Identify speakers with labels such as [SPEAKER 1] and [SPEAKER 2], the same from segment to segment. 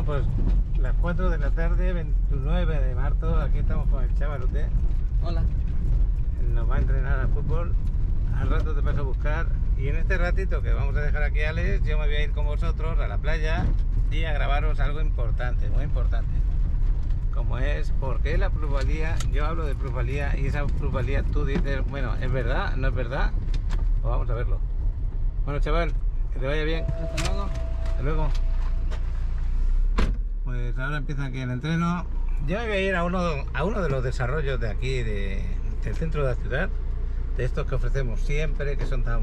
[SPEAKER 1] pues las 4 de la tarde, 29 de marzo, aquí estamos con el chavalote.
[SPEAKER 2] Hola.
[SPEAKER 1] Nos va a entrenar al fútbol, al rato te paso a buscar y en este ratito que vamos a dejar aquí a Alex, yo me voy a ir con vosotros a la playa y a grabaros algo importante, muy importante, como es por qué la plusvalía. Yo hablo de plusvalía y esa plusvalía tú dices, bueno, ¿es verdad? ¿No es verdad? Pues vamos a verlo. Bueno, chaval, que te vaya bien.
[SPEAKER 2] Hasta luego.
[SPEAKER 1] Hasta luego. Pues ahora empieza aquí el entreno. Yo me voy a ir a uno de los desarrollos de aquí, del centro de la ciudad, de estos que ofrecemos siempre, que son tan,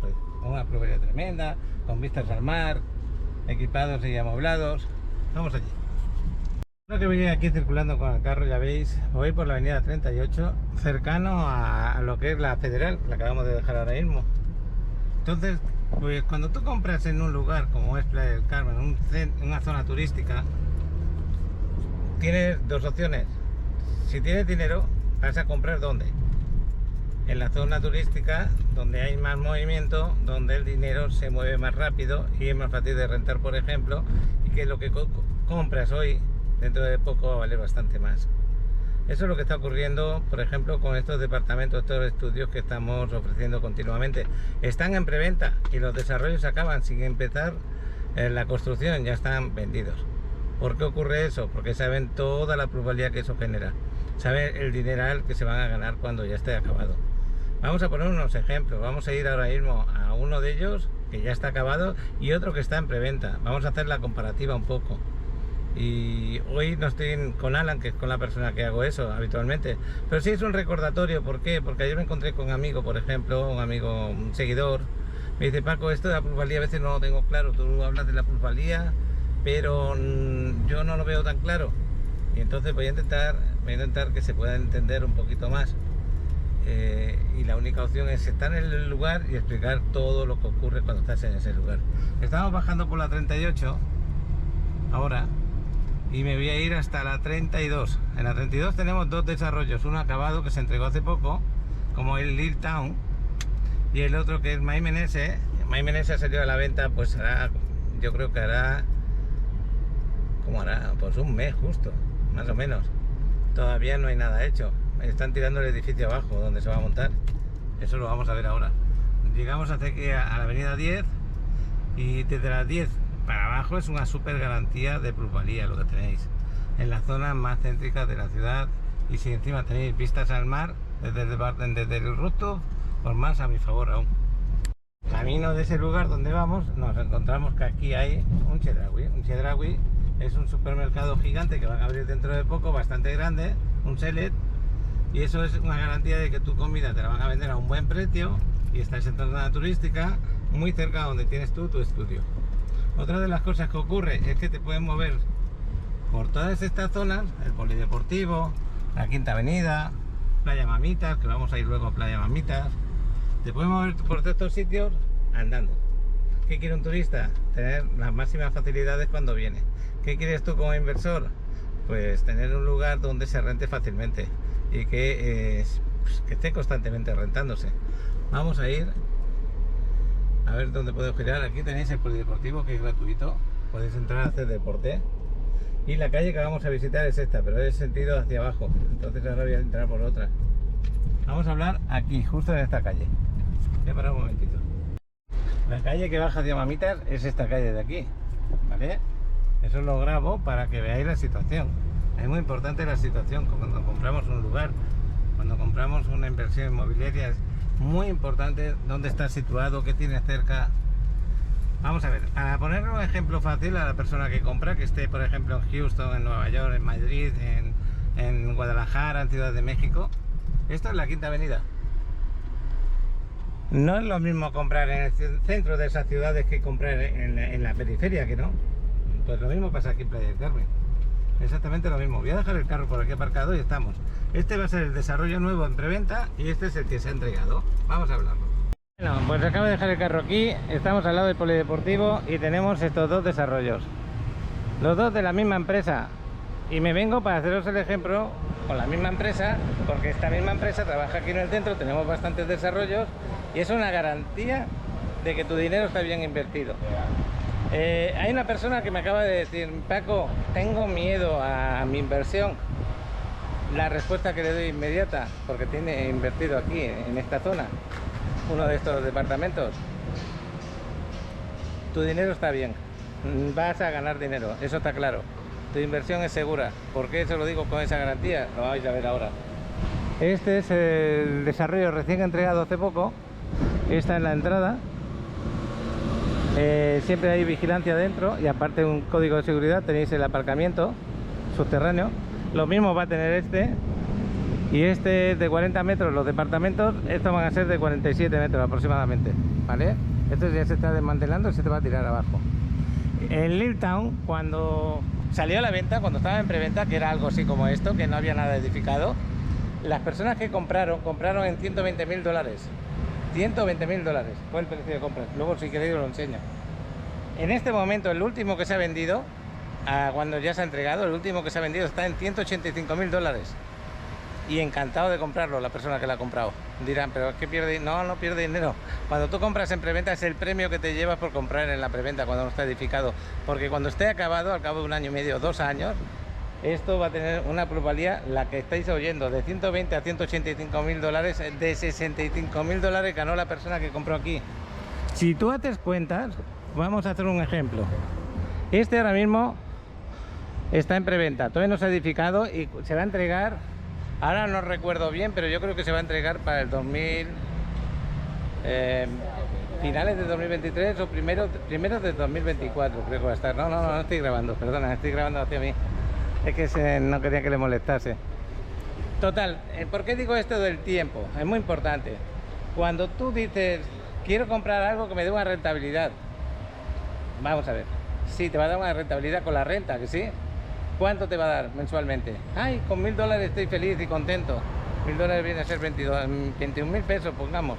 [SPEAKER 1] pues, una plusvalía tremenda, con vistas al mar, equipados y amoblados. Vamos allí. Ahora que voy aquí circulando con el carro, ya veis, voy por la avenida 38, cercano a lo que es la Federal, la acabamos de dejar ahora mismo. Entonces, pues cuando tú compras en un lugar como es Playa del Carmen, una zona turística, tienes dos opciones. Si tienes dinero, vas a comprar ¿dónde? En la zona turística, donde hay más movimiento, donde el dinero se mueve más rápido y es más fácil de rentar, por ejemplo, y que lo que compras hoy, dentro de poco va a valer bastante más. Eso es lo que está ocurriendo, por ejemplo, con estos departamentos, estos estudios que estamos ofreciendo continuamente. Están en preventa y los desarrollos acaban sin empezar la construcción, ya están vendidos. ¿Por qué ocurre eso? Porque saben toda la plusvalía que eso genera. Saben el dineral que se van a ganar cuando ya esté acabado. Vamos a poner unos ejemplos. Vamos a ir ahora mismo a uno de ellos que ya está acabado y otro que está en preventa. Vamos a hacer la comparativa un poco. Y hoy no estoy con Alan, que es con la persona que hago eso habitualmente, pero sí es un recordatorio. ¿Por qué? Porque ayer me encontré con un amigo, por ejemplo, un seguidor, me dice: Paco, esto de la plusvalía a veces no lo tengo claro, tú hablas de la plusvalía, pero yo no lo veo tan claro. Y entonces voy a intentar que se pueda entender un poquito más. Y la única opción es estar en el lugar y explicar todo lo que ocurre cuando estás en ese lugar. Estamos bajando por la 38 ahora y me voy a ir hasta la 32. En la 32 tenemos dos desarrollos, uno acabado que se entregó hace poco, como el Lil Town, y el otro que es Maimenese. Maimenese ha salido a la venta, pues yo creo que hará pues un mes justo, más o menos. Todavía no hay nada hecho, están tirando el edificio abajo donde se va a montar. Eso lo vamos a ver ahora. Llegamos hasta aquí a la avenida 10 y desde las 10 para abajo es una super garantía de plusvalía lo que tenéis en la zona más céntrica de la ciudad. Y si encima tenéis vistas al mar desde el rooftop, pues más a mi favor aún. Camino de ese lugar donde vamos, nos encontramos que aquí hay un Chedraui. Un Chedraui es un supermercado gigante que van a abrir dentro de poco, bastante grande, un Selet, y eso es una garantía de que tu comida te la van a vender a un buen precio y estás en zona turística muy cerca de donde tienes tu estudio. Otra de las cosas que ocurre es que te pueden mover por todas estas zonas, el polideportivo, la Quinta Avenida, Playa Mamitas, que vamos a ir luego a Playa Mamitas. Te pueden mover por todos estos sitios andando. ¿Qué quiere un turista? Tener las máximas facilidades cuando viene. ¿Qué quieres tú como inversor? Pues tener un lugar donde se rente fácilmente y que esté constantemente rentándose. Vamos a ir a ver dónde puedo girar. Aquí tenéis el polideportivo, que es gratuito, podéis entrar a hacer deporte. Y la calle que vamos a visitar es esta, pero es sentido hacia abajo, entonces ahora voy a entrar por otra. Vamos a hablar aquí, justo en esta calle. Voy a parar un momentito. La calle que baja hacia Mamitas es esta calle de aquí, ¿vale? Eso lo grabo para que veáis la situación. Es muy importante la situación cuando compramos un lugar, cuando compramos una inversión inmobiliaria. Es muy importante dónde está situado, qué tiene cerca. Vamos a ver, para poner un ejemplo fácil a la persona que compra, que esté por ejemplo en Houston, en Nueva York, en Madrid, en Guadalajara, en Ciudad de México. Esto es la Quinta Avenida. No es lo mismo comprar en el centro de esas ciudades que comprar en la periferia, que no. Pues lo mismo pasa aquí en Playa del Carmen. Exactamente lo mismo. Voy a dejar el carro por aquí aparcado y estamos. Este va a ser el desarrollo nuevo en preventa y este es el que se ha entregado. Vamos a hablarlo. Bueno, pues acabo de dejar el carro aquí. Estamos al lado del polideportivo y tenemos estos dos desarrollos. Los dos de la misma empresa. Y me vengo para haceros el ejemplo con la misma empresa, porque esta misma empresa trabaja aquí en el centro, tenemos bastantes desarrollos y es una garantía de que tu dinero está bien invertido. Hay una persona que me acaba de decir: Paco, tengo miedo a mi inversión. La respuesta que le doy inmediata, porque tiene invertido aquí, en esta zona, uno de estos departamentos. Tu dinero está bien, vas a ganar dinero, eso está claro. Tu inversión es segura. ¿Por qué se lo digo con esa garantía? Lo vais a ver ahora. Este es el desarrollo recién entregado hace poco. Esta es la entrada. Siempre hay vigilancia dentro y aparte un código de seguridad. Tenéis el aparcamiento subterráneo. Lo mismo va a tener este. Y este es de 40 metros los departamentos. Estos van a ser de 47 metros aproximadamente, ¿vale? Esto ya se está desmantelando y se te va a tirar abajo. En Lil Town, cuando salió a la venta, cuando estaba en preventa, que era algo así como esto, que no había nada edificado, las personas que compraron en $120.000. $120.000 fue el precio de compra. Luego, si queréis, os lo enseño. En este momento, el último que se ha vendido, cuando ya se ha entregado, el último que se ha vendido está en $185.000. Y encantado de comprarlo la persona que la ha comprado. Dirán, pero es que pierde. No, no pierde dinero. Cuando tú compras en preventa es el premio que te llevas por comprar en la preventa cuando no está edificado. Porque cuando esté acabado, al cabo de 1 año y medio, 2 años, esto va a tener una plusvalía, la que estáis oyendo, de 120 a $185.000. De $65.000 ganó la persona que compró aquí. Si tú haces cuentas, vamos a hacer un ejemplo. Este ahora mismo está en preventa, todavía no se ha edificado y se va a entregar. Ahora no recuerdo bien, pero yo creo que se va a entregar para el finales de 2023 o primeros de 2024, creo que va a estar. No estoy grabando, perdona, estoy grabando hacia mí. Es que no quería que le molestase. Total, ¿por qué digo esto del tiempo? Es muy importante. Cuando tú dices, quiero comprar algo que me dé una rentabilidad. Vamos a ver. Sí, te va a dar una rentabilidad con la renta, ¿que sí? ¿Cuánto te va a dar mensualmente? Ay, con $1.000 estoy feliz y contento. $1.000 viene a ser 21.000 pesos, pongamos.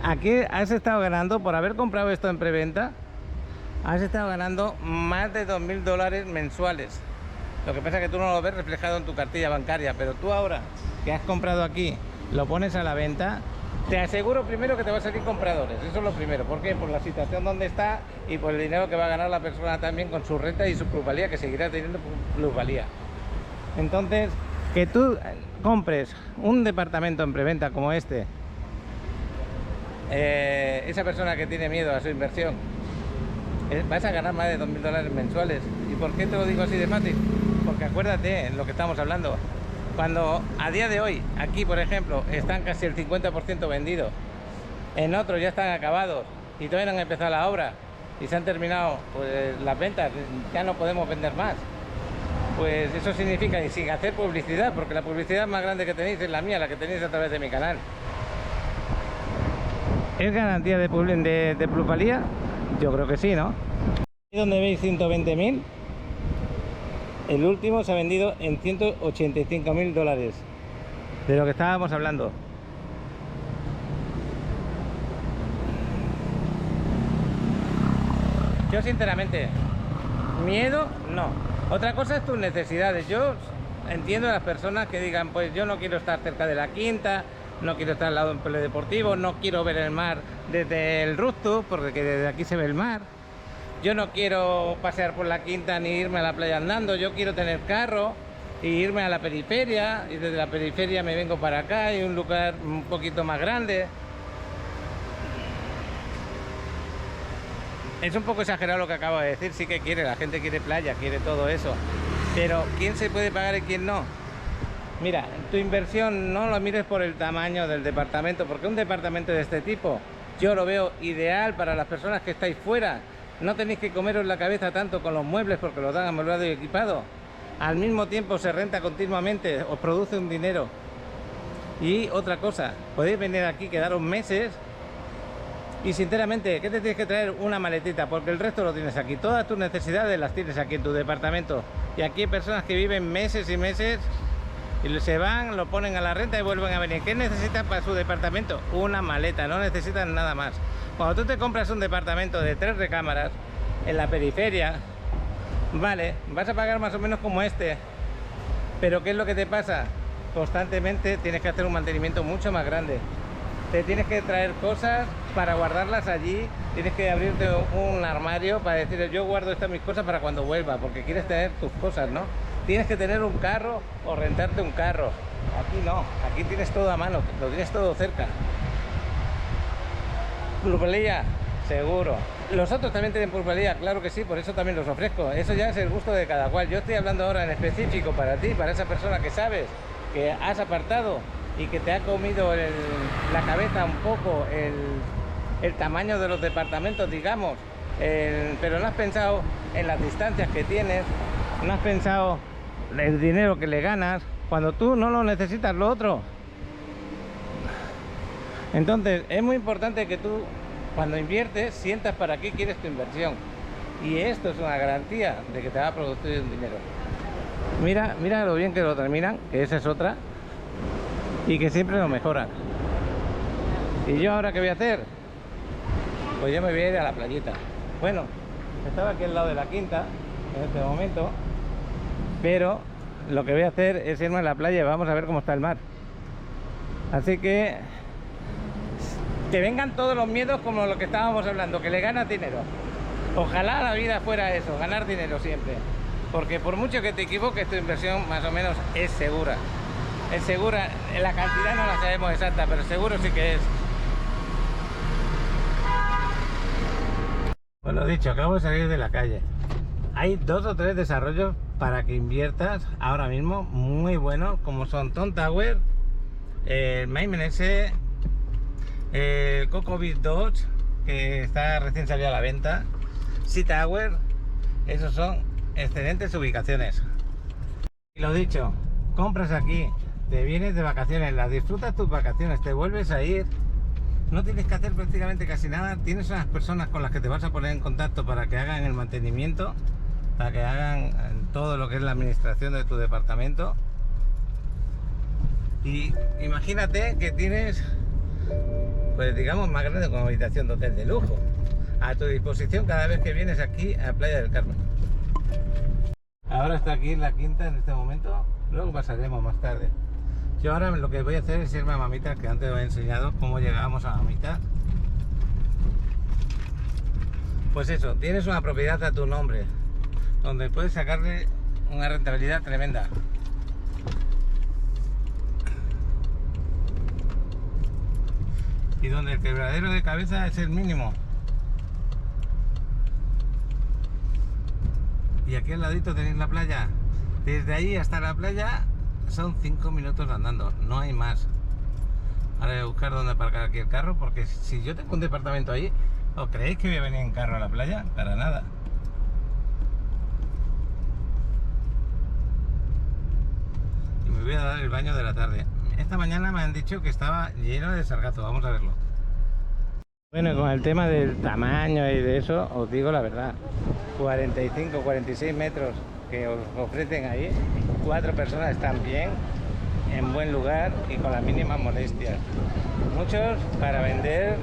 [SPEAKER 1] Aquí has estado ganando, por haber comprado esto en preventa, has estado ganando más de $2.000 mensuales. Lo que pasa es que tú no lo ves reflejado en tu cartilla bancaria, pero tú ahora que has comprado aquí, lo pones a la venta, te aseguro primero que te va a salir compradores. Eso es lo primero. ¿Por qué? Por la situación donde está y por el dinero que va a ganar la persona también con su renta y su plusvalía, que seguirá teniendo plusvalía. Entonces, que tú compres un departamento en preventa como este, esa persona que tiene miedo a su inversión, vas a ganar más de $2.000 mensuales. ¿Y por qué te lo digo así de fácil? Porque acuérdate en lo que estamos hablando. Cuando a día de hoy, aquí por ejemplo, están casi el 50% vendidos, en otros ya están acabados y todavía no han empezado la obra y se han terminado pues, las ventas, ya no podemos vender más. Pues eso significa, y sin hacer publicidad, porque la publicidad más grande que tenéis es la mía, la que tenéis a través de mi canal. ¿Es garantía de plusvalía? Yo creo que sí, ¿no? Aquí donde veis 120.000. El último se ha vendido en $185.000, de lo que estábamos hablando. Yo sinceramente, miedo no. Otra cosa es tus necesidades. Yo entiendo a las personas que digan, pues yo no quiero estar cerca de la Quinta, no quiero estar al lado de un polideportivo, no quiero ver el mar desde el rooftop, porque desde aquí se ve el mar. Yo no quiero pasear por la Quinta ni irme a la playa andando, yo quiero tener carro e irme a la periferia, y desde la periferia me vengo para acá y un lugar un poquito más grande. Es un poco exagerado lo que acabo de decir, sí que quiere, la gente quiere playa, quiere todo eso, pero ¿quién se puede pagar y quién no? Mira, tu inversión no lo mires por el tamaño del departamento, porque un departamento de este tipo yo lo veo ideal para las personas que estáis fuera. No tenéis que comeros la cabeza tanto con los muebles porque los dan amueblado y equipado. Al mismo tiempo se renta continuamente, os produce un dinero. Y otra cosa, podéis venir aquí, quedaros meses y sinceramente, ¿qué te tienes que traer? Una maletita, porque el resto lo tienes aquí. Todas tus necesidades las tienes aquí en tu departamento. Y aquí hay personas que viven meses y meses y se van, lo ponen a la renta y vuelven a venir. ¿Qué necesitan para su departamento? Una maleta, no necesitan nada más. Cuando tú te compras un departamento de 3 recámaras en la periferia, vale, vas a pagar más o menos como este, pero ¿qué es lo que te pasa? Constantemente tienes que hacer un mantenimiento mucho más grande. te tienes que traer cosas para guardarlas allí, tienes que abrirte un armario para decir yo guardo estas mis cosas para cuando vuelva, porque quieres tener tus cosas, ¿no? Tienes que tener un carro o rentarte un carro. Aquí no, aquí tienes todo a mano, lo tienes todo cerca. Plusvalía, seguro. Los otros también tienen plusvalía, claro que sí, por eso también los ofrezco. Eso ya es el gusto de cada cual. Yo estoy hablando ahora en específico para ti, para esa persona que sabes que has apartado y que te ha comido la cabeza un poco el tamaño de los departamentos, digamos, pero no has pensado en las distancias que tienes, no has pensado en el dinero que le ganas cuando tú no lo necesitas lo otro. Entonces es muy importante que tú, cuando inviertes, sientas para qué quieres tu inversión, y esto es una garantía de que te va a producir un dinero. Mira lo bien que lo terminan, que esa es otra, y que siempre lo mejoran. ¿Y yo ahora qué voy a hacer? Pues yo me voy a ir a la playita. Bueno, estaba aquí al lado de la quinta en este momento, pero lo que voy a hacer es irme a la playa y vamos a ver cómo está el mar. Así que vengan todos los miedos como lo que estábamos hablando, que le ganas dinero. Ojalá la vida fuera eso, ganar dinero siempre, porque por mucho que te equivoques, tu inversión más o menos es segura. Es segura, la cantidad no la sabemos exacta, pero seguro sí que es. Pues lo dicho, acabo de salir de la calle. Hay 2 o 3 desarrollos para que inviertas ahora mismo muy buenos, como son Tom Tower, el Maimenese, el Coco Beach 2, que está recién salido a la venta, Sea Tower. Esos son excelentes ubicaciones. Y lo dicho, compras aquí, te vienes de vacaciones, las disfrutas tus vacaciones, te vuelves a ir, no tienes que hacer prácticamente casi nada, tienes unas personas con las que te vas a poner en contacto para que hagan el mantenimiento, para que hagan todo lo que es la administración de tu departamento. Y imagínate que tienes, pues digamos, más grande, como habitación de hotel de lujo a tu disposición cada vez que vienes aquí a Playa del Carmen. Ahora está aquí en la quinta en este momento, luego pasaremos más tarde. Yo ahora lo que voy a hacer es irme a Mamitas, que antes os he enseñado cómo llegábamos a Mamitas. Pues eso, tienes una propiedad a tu nombre, donde puedes sacarle una rentabilidad tremenda. Y donde el quebradero de cabeza es el mínimo. Y aquí al ladito tenéis la playa. Desde ahí hasta la playa son 5 minutos andando, no hay más. Ahora voy a buscar dónde aparcar aquí el carro, porque si yo tengo un departamento ahí, ¿os creéis que voy a venir en carro a la playa? Para nada. Y me voy a dar el baño de la tarde. Esta mañana me han dicho que estaba lleno de sargazo, vamos a verlo. Bueno, con el tema del tamaño y de eso, os digo la verdad, 45, 46 metros que os ofrecen ahí, 4 personas están bien, en buen lugar y con las mínimas molestias. Muchos, para vender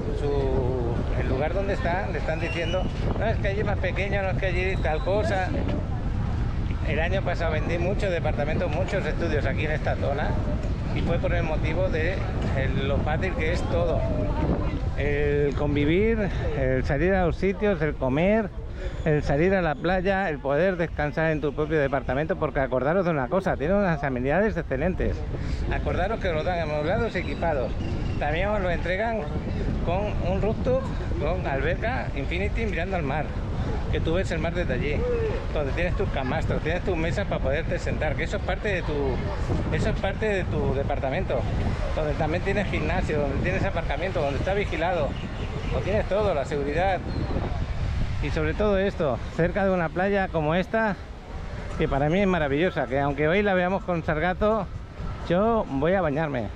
[SPEAKER 1] el lugar donde están, le están diciendo, no, es que allí es más pequeño, no es que allí tal cosa. El año pasado vendí muchos departamentos, muchos estudios aquí en esta zona, y fue por el motivo de lo fácil que es todo. El convivir, el salir a los sitios, el comer, el salir a la playa, el poder descansar en tu propio departamento, porque acordaros de una cosa, tiene unas amenidades excelentes. Acordaros que os lo dan amoblados y equipados. También os lo entregan con un rooftop, con alberca infinity mirando al mar, que tú ves el mar desde allí, donde tienes tus camastros, tienes tus mesas para poderte sentar, que eso es parte de tu departamento, donde también tienes gimnasio, donde tienes aparcamiento, donde está vigilado, lo tienes todo, la seguridad. Y sobre todo esto, cerca de una playa como esta, que para mí es maravillosa, que aunque hoy la veamos con sargazo, yo voy a bañarme.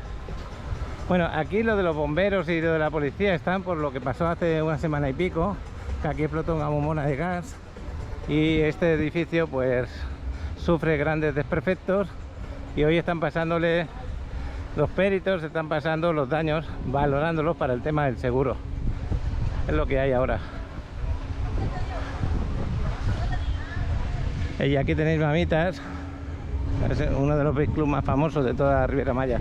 [SPEAKER 1] Bueno, aquí lo de los bomberos y lo de la policía están por lo que pasó hace una semana y pico, que aquí explotó una bombona de gas y este edificio pues sufre grandes desperfectos, y hoy están pasándole, los peritos están pasando los daños, valorándolos para el tema del seguro. Es lo que hay ahora. Y aquí tenéis Mamitas, es uno de los beach clubs más famosos de toda la Riviera Maya.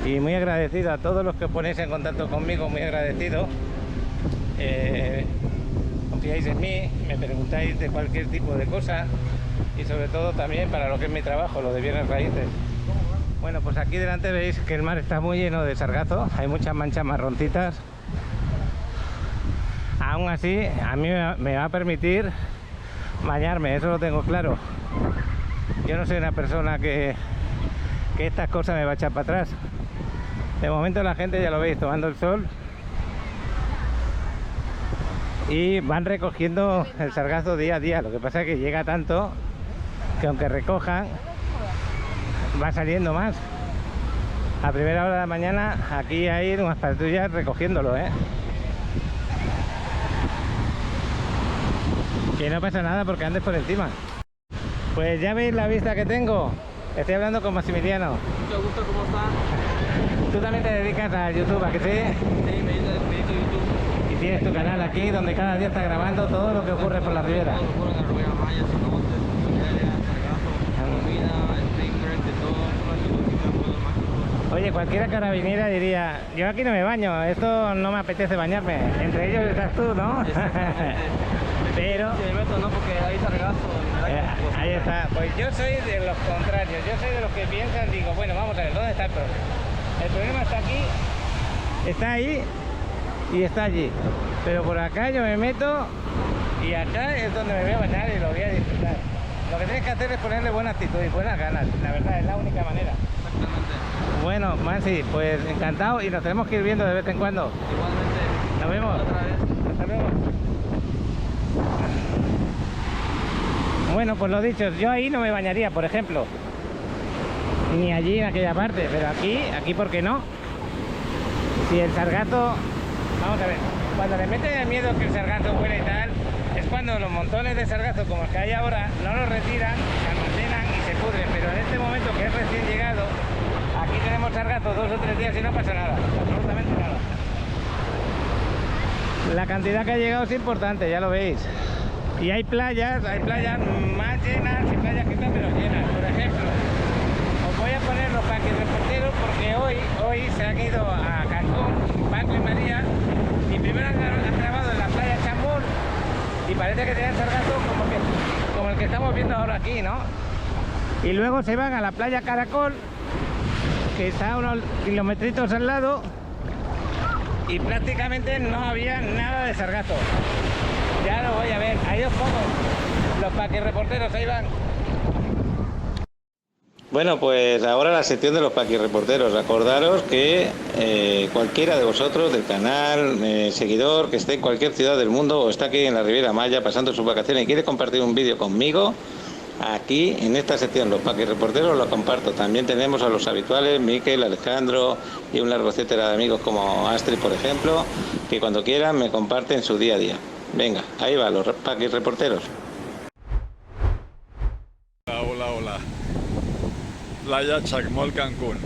[SPEAKER 1] Y muy agradecido a todos los que os ponéis en contacto conmigo, muy agradecido. Confiáis en mí, me preguntáis de cualquier tipo de cosa y sobre todo también para lo que es mi trabajo, lo de bienes raíces. Bueno, pues aquí delante veis que el mar está muy lleno de sargazo, hay muchas manchas marroncitas. Aún así, a mí me va a permitir bañarme, eso lo tengo claro. Yo no soy una persona que estas cosas me va a echar para atrás. De momento la gente, ya lo veis, tomando el sol y van recogiendo el sargazo día a día. Lo que pasa es que llega tanto que aunque recojan, va saliendo más. A primera hora de la mañana aquí hay unas patrullas recogiéndolo, que no pasa nada porque andes por encima. Pues ya veis la vista que tengo. Estoy hablando con Maximiliano.
[SPEAKER 2] Mucho gusto, ¿cómo está?
[SPEAKER 1] Tú también te dedicas a YouTube, ¿a que sí?
[SPEAKER 2] Sí, me dedico a YouTube.
[SPEAKER 1] Y tienes tu canal aquí donde cada día está grabando todo lo que ocurre por la ribera.
[SPEAKER 2] Todo lo que ocurre en la Ribera Maya, cenotes, sargazo, comida, spring break, de todo lo máximo.
[SPEAKER 1] Oye, cualquiera carabinera diría, yo aquí no me baño, esto no me apetece bañarme. Entre ellos estás tú, ¿no? Pero...
[SPEAKER 2] Si me meto, no, porque hay sargazo.
[SPEAKER 1] Ahí está. Pues yo soy de los contrarios, yo soy de los que piensan, digo, bueno, vamos a ver, ¿dónde está el problema? El problema está aquí, está ahí y está allí. Pero por acá yo me meto y acá es donde me voy a bañar y lo voy a disfrutar. Lo que tienes que hacer es ponerle buena actitud y buenas ganas, la verdad, es la única manera.
[SPEAKER 2] Exactamente.
[SPEAKER 1] Bueno, Mansi, pues encantado y nos tenemos que ir viendo de vez en cuando.
[SPEAKER 2] Igualmente.
[SPEAKER 1] Nos vemos.
[SPEAKER 2] Otra vez.
[SPEAKER 1] Hasta luego. Bueno, pues lo dicho, yo ahí no me bañaría, por ejemplo. Ni allí en aquella parte, pero aquí ¿por qué no? Si el sargazo... Vamos a ver, cuando le meten el miedo que el sargazo huele y tal, es cuando los montones de sargazo como los que hay ahora no los retiran, se almacenan y se pudren, pero en este momento que es recién llegado, aquí tenemos sargazo 2 o 3 días y no pasa nada, absolutamente nada. La cantidad que ha llegado es importante, ya lo veis. Y hay playas más llenas y playas que están menos llenas. Por ejemplo, os voy a poner los paquetes reporteros porque hoy se han ido a Cancún, Paco y María, y primero han grabado en la playa Chambón y parece que tienen sargazo como el que estamos viendo ahora aquí, ¿no? Y luego se van a la playa Caracol, que está a unos kilometritos al lado, y prácticamente no había nada de sargazo. Ya lo voy a ver, ahí os pongo los paquirreporteros, ahí van. Bueno, pues ahora la sección de los paquirreporteros. Acordaros que cualquiera de vosotros del canal, seguidor, que esté en cualquier ciudad del mundo o está aquí en la Riviera Maya pasando sus vacaciones y quiere compartir un vídeo conmigo, aquí en esta sección, los paquirreporteros, lo comparto. También tenemos a los habituales, Miquel, Alejandro y un largo etcétera de amigos como Astrid, por ejemplo, que cuando quieran me comparten su día a día. Venga, ahí va, los paquirreporteros.
[SPEAKER 3] Hola. Playa Chacmol, Cancún.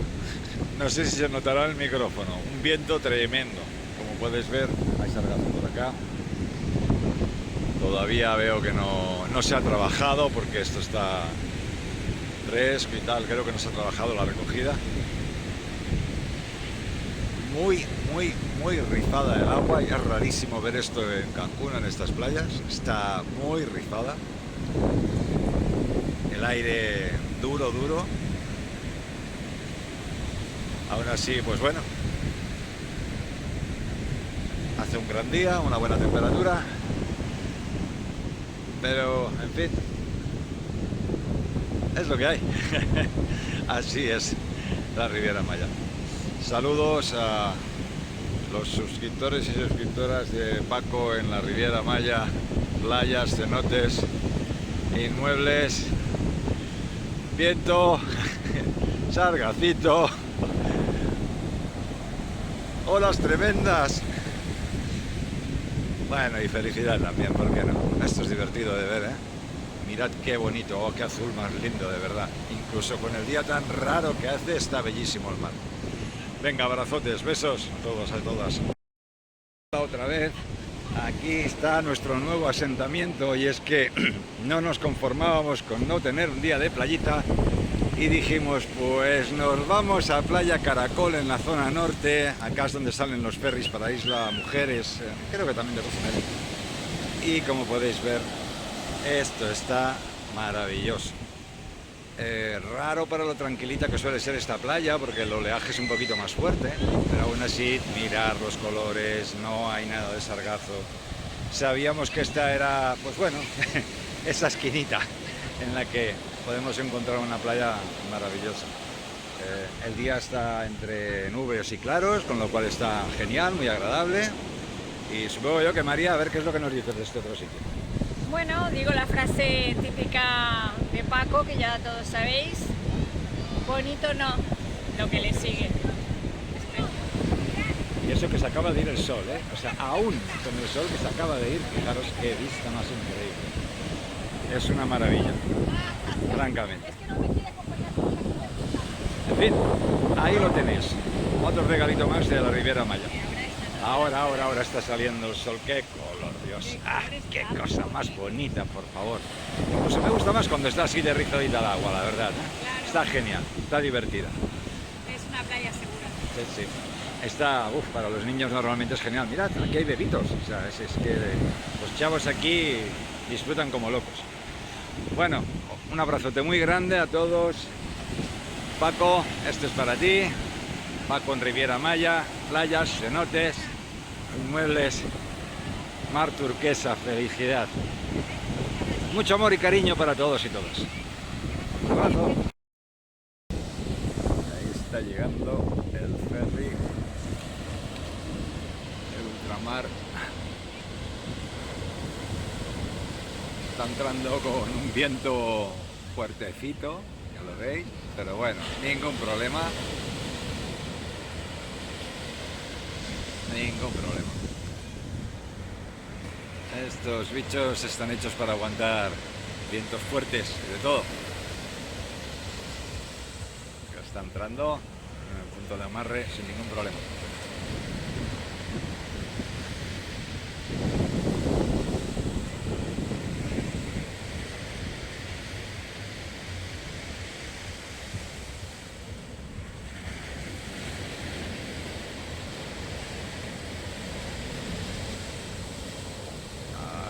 [SPEAKER 3] No sé si se notará el micrófono. Un viento tremendo. Como puedes ver, hay sargazo por acá. Todavía veo que no se ha trabajado porque esto está fresco y tal. Creo que no se ha trabajado la recogida. Muy rifada el agua, y es rarísimo ver esto en Cancún, en estas playas. Está muy rifada, el aire duro, aún así, pues bueno, hace un gran día, una buena temperatura, pero en fin, es lo que hay. Así es la Riviera Maya. Saludos a los suscriptores y suscriptoras de Paco en la Riviera Maya, playas, cenotes, inmuebles, viento, sargacito, olas tremendas. Bueno, y felicidad también, ¿por qué no? Esto es divertido de ver, ¿eh? Mirad qué bonito, oh, qué azul más lindo, de verdad. Incluso con el día tan raro que hace, está bellísimo el mar. Venga, abrazotes, besos a todos, a todas. Otra vez, aquí está nuestro nuevo asentamiento, y es que no nos conformábamos con no tener un día de playita, y dijimos, pues nos vamos a Playa Caracol en la zona norte, acá es donde salen los ferries para Isla Mujeres, creo que también de Cozumel. Y como podéis ver, esto está maravilloso. Raro para lo tranquilita que suele ser esta playa, porque el oleaje es un poquito más fuerte, pero aún así, mirar los colores, no hay nada de sargazo. Sabíamos que esta era, pues bueno, esa esquinita en la que podemos encontrar una playa maravillosa. El día está entre nubes y claros, con lo cual está genial, muy agradable. Y supongo yo que María, a ver qué es lo que nos dices de este otro sitio.
[SPEAKER 4] Bueno, digo la frase típica de Paco, que ya todos sabéis. Bonito no, lo que le sigue.
[SPEAKER 3] Y eso que se acaba de ir el sol, ¿eh? O sea, aún con el sol que se acaba de ir, fijaros qué vista más increíble. Es una maravilla, francamente. En fin, ahí lo tenéis. Otro regalito más de la Riviera Maya. Ahora está saliendo el sol. ¡Qué color, Dios! ¡Ah, qué cosa más bonita, por favor! Incluso me gusta más cuando está así de rizadita el agua, la verdad, ¿eh?
[SPEAKER 4] Claro.
[SPEAKER 3] Está genial, está divertida.
[SPEAKER 4] Es una playa segura.
[SPEAKER 3] Sí, sí. Está, para los niños normalmente es genial. Mirad, aquí hay bebitos. O sea, es que los chavos aquí disfrutan como locos. Bueno, un abrazote muy grande a todos. Paco, esto es para ti. Paco en Riviera Maya, playas, cenotes, inmuebles, mar turquesa, felicidad. Mucho amor y cariño para todos y todas. Un abrazo. Ahí está llegando el ferry, el ultramar. Está entrando con un viento fuertecito, ya lo veis, pero bueno, ningún problema. Ningún problema. Estos bichos están hechos para aguantar vientos fuertes y de todo. Ya está entrando en el punto de amarre sin ningún problema.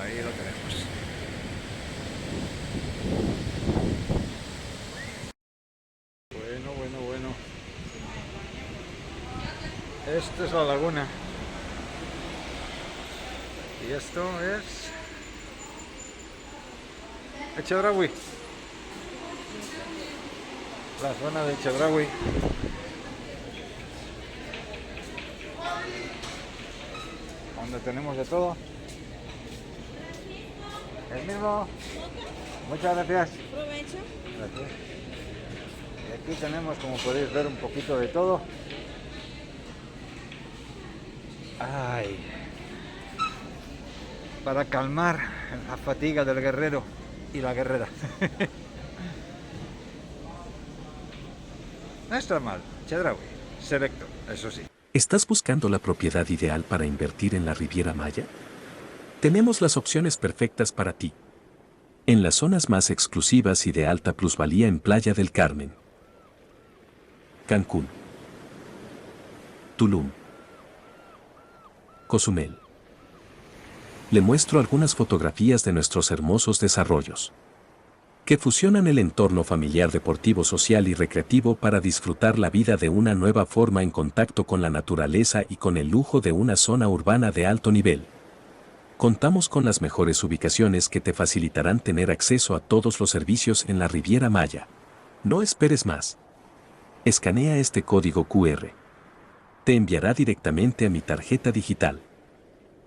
[SPEAKER 3] Ahí lo tenemos. Bueno. Esto es la laguna. Y esto es Echedraui. La zona de Echedraui. Donde tenemos de todo. El mismo. Muchas gracias.
[SPEAKER 4] Provecho.
[SPEAKER 3] Gracias. Y aquí tenemos, como podéis ver, un poquito de todo. Ay. Para calmar la fatiga del guerrero y la guerrera. No está mal. Chedraui. Selecto, eso sí.
[SPEAKER 5] ¿Estás buscando la propiedad ideal para invertir en la Riviera Maya? Tenemos las opciones perfectas para ti. En las zonas más exclusivas y de alta plusvalía en Playa del Carmen, Cancún, Tulum, Cozumel. Le muestro algunas fotografías de nuestros hermosos desarrollos, que fusionan el entorno familiar, deportivo, social y recreativo para disfrutar la vida de una nueva forma en contacto con la naturaleza y con el lujo de una zona urbana de alto nivel. Contamos con las mejores ubicaciones que te facilitarán tener acceso a todos los servicios en la Riviera Maya. No esperes más. Escanea este código QR. Te enviará directamente a mi tarjeta digital,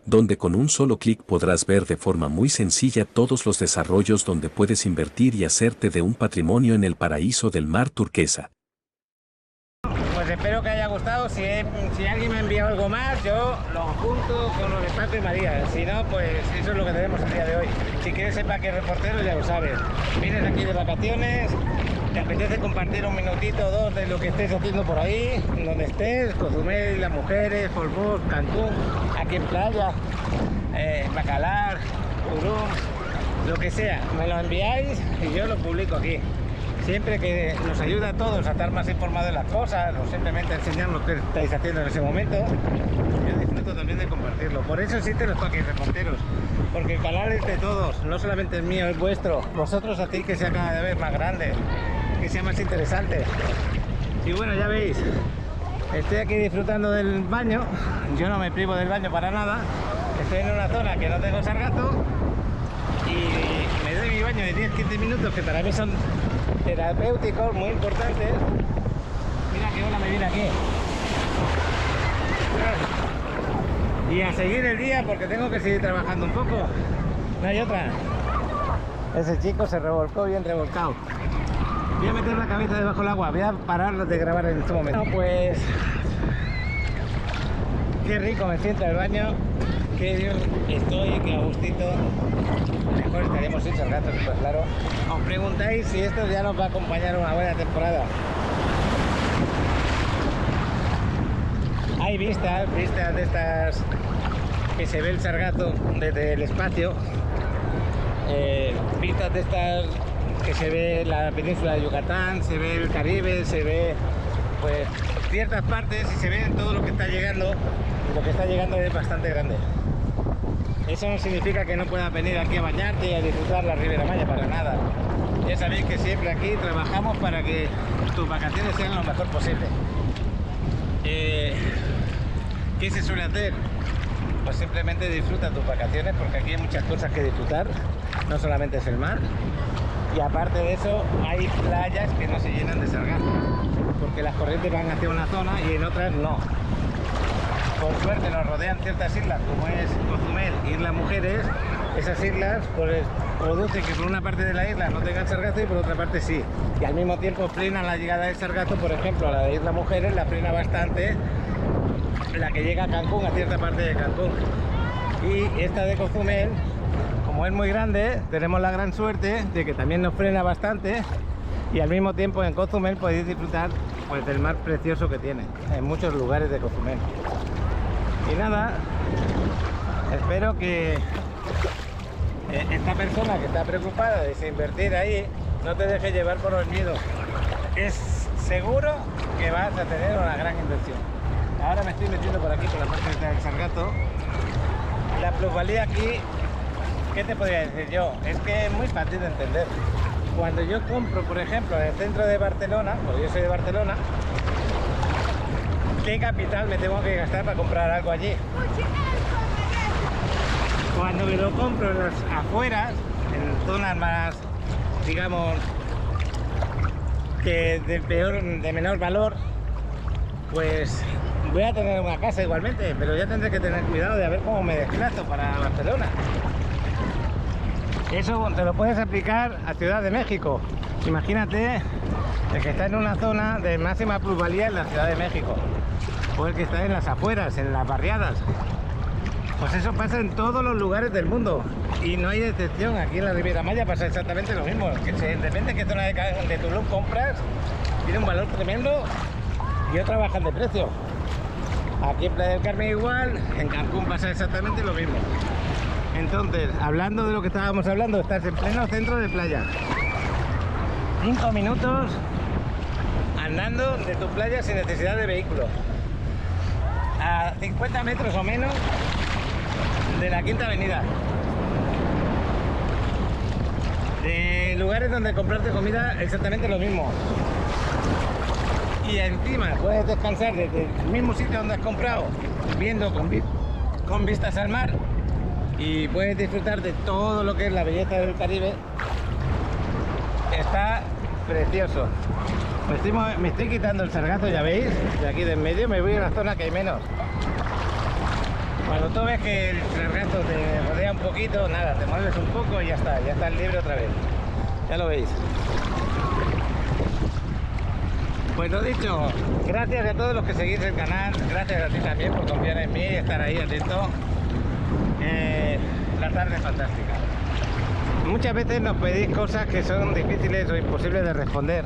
[SPEAKER 5] donde con un solo clic podrás ver de forma muy sencilla todos los desarrollos donde puedes invertir y hacerte de un patrimonio en el paraíso del mar turquesa.
[SPEAKER 1] Pues espero que haya gustado. Si alguien me ha enviado algo más, yo lo junto con los de Paco y María. Si no, pues eso es lo que tenemos el día de hoy. Si quieres ser Paco reportero, ya lo sabes. Vienes aquí de vacaciones, te apetece compartir un minutito o dos de lo que estés haciendo por ahí, donde estés, Cozumel, las mujeres, Polvos, Cancún, aquí en playa, Bacalar, Tulum, lo que sea. Me lo enviáis y yo lo publico aquí. siempre que nos ayuda a todos a estar más informados de las cosas o simplemente enseñar lo que estáis haciendo en ese momento, yo disfruto también de compartirlo. Por eso existen los Toques Reporteros, porque el canal es de todos, no solamente el mío, es vuestro. Vosotros hacéis que sea cada vez más grande, que sea más interesante. Y bueno, ya veis, estoy aquí disfrutando del baño. Yo no me privo del baño para nada. Estoy en una zona que no tengo sargazo y me doy mi baño de 10-15 minutos, que para mí son terapéuticos, muy importantes. Mira qué ola me viene aquí. Y a seguir el día, porque tengo que seguir trabajando un poco. No hay otra. Ese chico se revolcó bien revolcado. Voy a meter la cabeza debajo del agua. Voy a parar de grabar en este momento. Bueno, pues qué rico me sienta el baño. Qué bien estoy, qué a gustito. Mejor estaríamos sin sargazo, pues claro. Os preguntáis si esto ya nos va a acompañar una buena temporada. Hay vistas de estas que se ve el sargazo desde el espacio, vistas de estas que se ve la península de Yucatán, se ve el Caribe, se ve pues ciertas partes y se ve todo lo que está llegando. Lo que está llegando es bastante grande. Eso no significa que no puedas venir aquí a bañarte y a disfrutar la Riviera Maya, para nada. Ya sabéis que siempre aquí trabajamos para que tus vacaciones sean lo mejor posible. ¿Qué se suele hacer? Pues simplemente disfruta tus vacaciones, porque aquí hay muchas cosas que disfrutar, no solamente es el mar. Y aparte de eso, hay playas que no se llenan de sargazo, porque las corrientes van hacia una zona y en otras no. Por suerte nos rodean ciertas islas, como es Cozumel, Islas Mujeres. Esas islas pues producen que por una parte de la isla no tengan sargazo y por otra parte sí. Y al mismo tiempo frenan la llegada del sargazo. Por ejemplo, la de Islas Mujeres la frena bastante la que llega a Cancún, a cierta parte de Cancún. Y esta de Cozumel, como es muy grande, tenemos la gran suerte de que también nos frena bastante. Y al mismo tiempo en Cozumel podéis disfrutar pues del mar precioso que tiene en muchos lugares de Cozumel. Y nada, espero que esta persona que está preocupada de invertir ahí no te deje llevar por el miedo. Es seguro que vas a tener una gran inversión. Ahora me estoy metiendo por aquí, por la parte del sargazo. La plusvalía aquí, ¿qué te podría decir yo? Es que es muy fácil de entender. Cuando yo compro, por ejemplo, en el centro de Barcelona, porque yo soy de Barcelona, ¿qué capital me tengo que gastar para comprar algo allí? Cuando me lo compro en las afueras, en zonas más, digamos, que de menor valor, pues voy a tener una casa igualmente, pero ya tendré que tener cuidado de a ver cómo me desplazo para Barcelona. Eso te lo puedes aplicar a Ciudad de México. Imagínate el que está en una zona de máxima plusvalía en la Ciudad de México, o el que está en las afueras, en las barriadas. Pues eso pasa en todos los lugares del mundo y no hay excepción. Aquí en la Riviera Maya pasa exactamente lo mismo. Que depende de qué zona de Tulum compras, tiene un valor tremendo y otras bajan de precio. Aquí en Playa del Carmen igual, en Cancún pasa exactamente lo mismo. Entonces, hablando de lo que estábamos hablando, estás en pleno centro de playa. 5 minutos andando de tu playa sin necesidad de vehículo. A 50 metros o menos de la Quinta Avenida. De lugares donde comprarte comida, exactamente lo mismo. Y encima puedes descansar desde el mismo sitio donde has comprado, viendo con vistas al mar. Y puedes disfrutar de todo lo que es la belleza del Caribe. Está precioso. Me estoy quitando el sargazo, ya veis, de aquí de en medio. Me voy a una zona que hay menos. Cuando tú ves que el sargazo te rodea un poquito, nada, te mueves un poco y ya estás libre otra vez. Ya lo veis. Pues lo dicho, gracias a todos los que seguís el canal, gracias a ti también por confiar en mí y estar ahí atento. La tarde es fantástica. Muchas veces nos pedís cosas que son difíciles o imposibles de responder.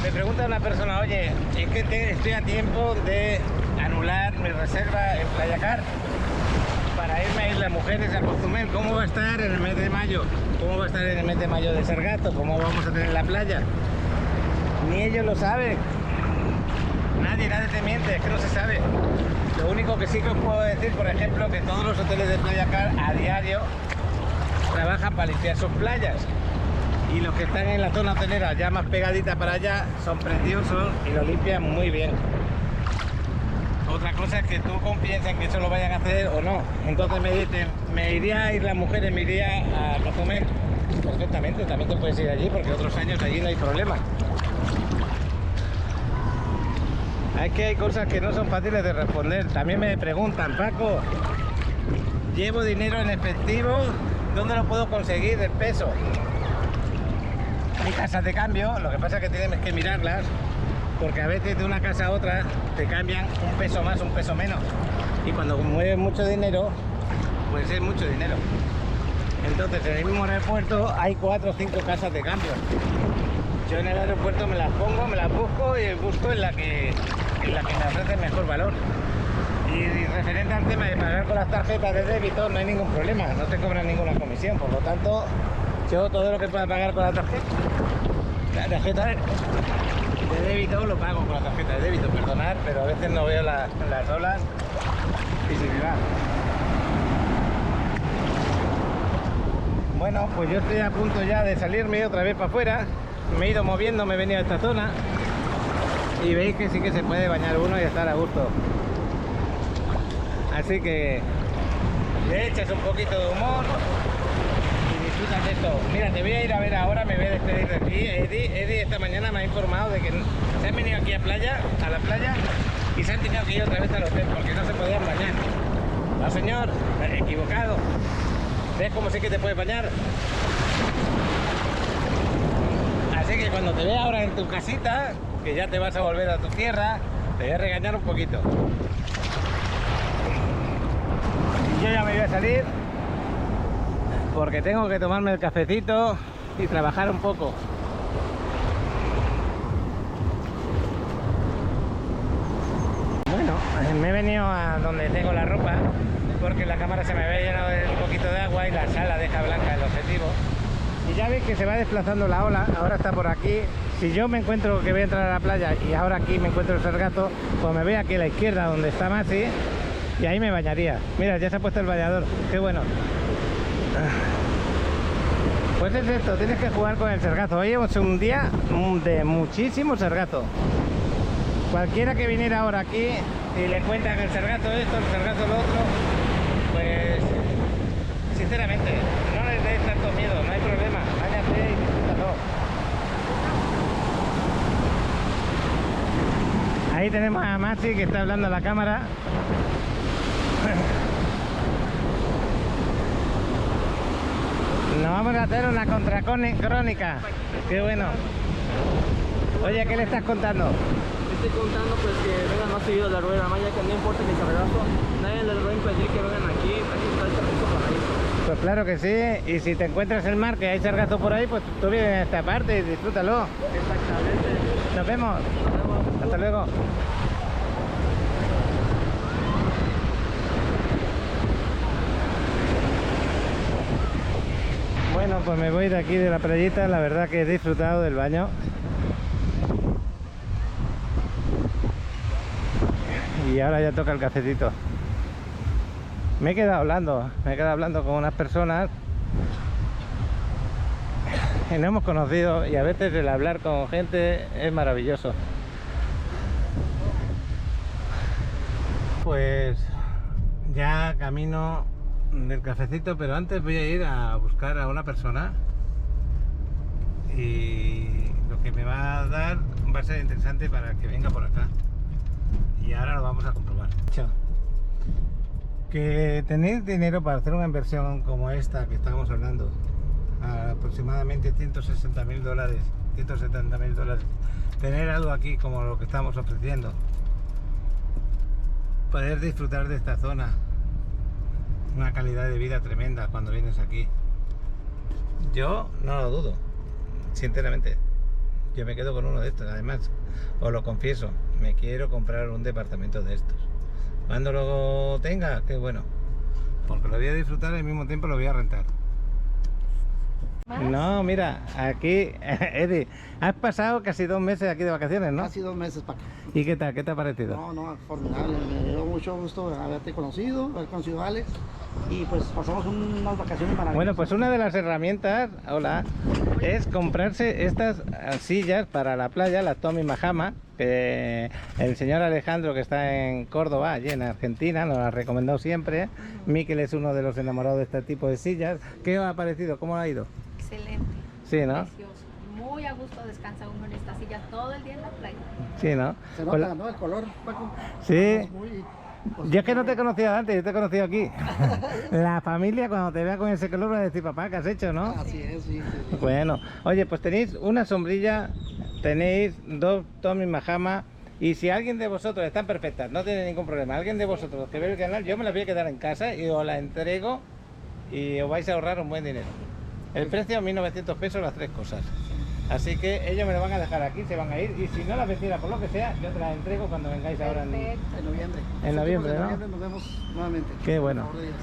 [SPEAKER 1] Me pregunta una persona, oye, es que estoy a tiempo de anular mi reserva en Playa Car para irme a Islas Mujeres, a Cozumel. ¿Cómo va a estar en el mes de mayo? ¿Cómo va a estar en el mes de mayo de Sargato? ¿Cómo vamos a tener la playa? Ni ellos lo saben. Nadie te miente, es que no se sabe. Lo único que sí que os puedo decir, por ejemplo, que todos los hoteles de Playa Car a diario trabajan para limpiar sus playas. Y los que están en la zona hotelera ya más pegadita para allá son preciosos y lo limpian muy bien. Otra cosa es que tú confíes en que eso lo vayan a hacer o no. Entonces me dicen, me iría a Islas Mujeres, me iría a Cozumel. Perfectamente, también te puedes ir allí porque otros años allí no hay problema. Es que hay cosas que no son fáciles de responder. También me preguntan, Paco, llevo dinero en efectivo, ¿dónde lo puedo conseguir el peso? Hay casas de cambio, lo que pasa es que tienes que mirarlas, porque a veces de una casa a otra te cambian un peso más, un peso menos. Y cuando mueves mucho dinero, pues es mucho dinero. Entonces en el mismo aeropuerto hay 4 o 5 casas de cambio. Yo en el aeropuerto me las pongo, me las busco y busco en la que me ofrece el mejor valor. Y referente al tema de pagar con las tarjetas de débito, no hay ningún problema, no te cobran ninguna comisión. Por lo tanto, yo todo lo que pueda pagar con la tarjeta de débito lo pago con la tarjeta de débito. Perdonad, pero a veces no veo las olas y se me va. Bueno, pues yo estoy a punto ya de salirme otra vez para afuera. Me he ido moviendo, me he venido a esta zona y veis que sí que se puede bañar uno y estar a gusto. Así que le echas un poquito de humor y disfrutas de esto. Mira, te voy a ir a ver ahora, me voy a despedir de ti. Eddie esta mañana me ha informado de que se han venido aquí a la playa y se han tenido que ir otra vez al hotel porque no se podían bañar. No señor, equivocado. ¿Ves cómo sí que te puedes bañar? Así que cuando te vea ahora en tu casita, que ya te vas a volver a tu tierra, te voy a regañar un poquito. Y yo ya me voy a salir porque tengo que tomarme el cafecito y trabajar un poco. Bueno, me he venido a donde tengo la ropa porque la cámara se me había llenado de un poquito de agua y la sala deja blanca el objetivo. Y ya veis que se va desplazando la ola, ahora está por aquí. Si yo me encuentro que voy a entrar a la playa y ahora aquí me encuentro el Sargato, pues me voy aquí a la izquierda donde está Masi y ahí me bañaría. Mira, ya se ha puesto el bañador, qué bueno. Pues es esto, tienes que jugar con el Sargazo. Hoy es un día de muchísimo Sargazo. Cualquiera que viniera ahora aquí y le cuentan el Sargazo esto, el Sargazo lo otro, pues sinceramente no les deis tanto miedo, no hay problema, báñate y disfrútalo. Ahí tenemos a Maxi que está hablando a la cámara. Nos vamos a hacer una contracrónica. Qué bueno. Oye, ¿qué le estás contando?
[SPEAKER 2] Estoy contando pues que vengan más seguido a la Riviera Maya, que no importa el Sargazo, nadie les va a impedir que vengan aquí está el Sargazo por ahí.
[SPEAKER 1] Pues claro que sí, y si te encuentras el mar, que hay Sargazo por ahí, pues tú vienes a esta parte y disfrútalo.
[SPEAKER 2] Exactamente.
[SPEAKER 1] Nos vemos. Hasta luego. Bueno, pues me voy de aquí de la playita, la verdad que he disfrutado del baño. Y ahora ya toca el cafecito. Me he quedado hablando con unas personas que no hemos conocido y a veces el hablar con gente es maravilloso. Pues ya camino del cafecito, pero antes voy a ir a buscar a una persona y lo que me va a dar va a ser interesante para que venga por acá. Y ahora lo vamos a comprobar. Que tenéis dinero para hacer una inversión como esta que estamos hablando, aproximadamente $160.000, $170.000, tener algo aquí como lo que estamos ofreciendo, poder disfrutar de esta zona, una calidad de vida tremenda cuando vienes aquí. Yo no lo dudo, sinceramente. Yo me quedo con uno de estos. Además, os lo confieso, me quiero comprar un departamento de estos. Cuando lo tenga, qué bueno. porque lo voy a disfrutar y al mismo tiempo lo voy a rentar. No, mira, aquí, Eddie, has pasado casi 2 meses aquí de vacaciones, ¿no?
[SPEAKER 2] Casi 2 meses, Paco.
[SPEAKER 1] ¿Y qué tal? ¿Qué te ha parecido?
[SPEAKER 2] No, formidable. Me dio mucho gusto haberte conocido, haber conocido a Alex. Y pues pasamos unas vacaciones maravillosas.
[SPEAKER 1] Bueno, pues una de las herramientas, hola, es comprarse estas sillas para la playa, las Tommy Mahama, que el señor Alejandro, que está en Córdoba, allí en Argentina, nos las ha recomendado siempre. Miquel es uno de los enamorados de este tipo de sillas. ¿Qué os ha parecido? ¿Cómo ha ido?
[SPEAKER 4] Excelente.
[SPEAKER 1] Sí, ¿no?
[SPEAKER 4] Precioso. Muy a gusto descansa uno en esta silla todo el día en la playa.
[SPEAKER 1] Sí, ¿no?
[SPEAKER 2] Se
[SPEAKER 1] Pues
[SPEAKER 2] nota, ¿no? El color, Paco.
[SPEAKER 1] Sí.
[SPEAKER 2] Estamos muy-
[SPEAKER 1] Yo es que no te he conocido antes, yo te he conocido aquí. La familia cuando te vea con ese color va a decir, papá, ¿qué has hecho, no?
[SPEAKER 2] Así es, sí.
[SPEAKER 1] Bueno, oye, pues tenéis una sombrilla, tenéis 2 Tommy Mahama, y si alguien de vosotros, están perfectas, no tiene ningún problema, alguien de vosotros que ve el canal, yo me las voy a quedar en casa y os la entrego y os vais a ahorrar un buen dinero. El precio 1.900 pesos las 3 cosas. Así que ellos me lo van a dejar aquí, se van a ir, y si no las vendiera por lo que sea, yo te las entrego cuando vengáis ahora en...
[SPEAKER 4] Perfecto.
[SPEAKER 2] En noviembre.
[SPEAKER 1] En noviembre,
[SPEAKER 2] En
[SPEAKER 1] ¿no?
[SPEAKER 2] noviembre nos vemos nuevamente.
[SPEAKER 1] Qué bueno.
[SPEAKER 2] Por favor de Dios.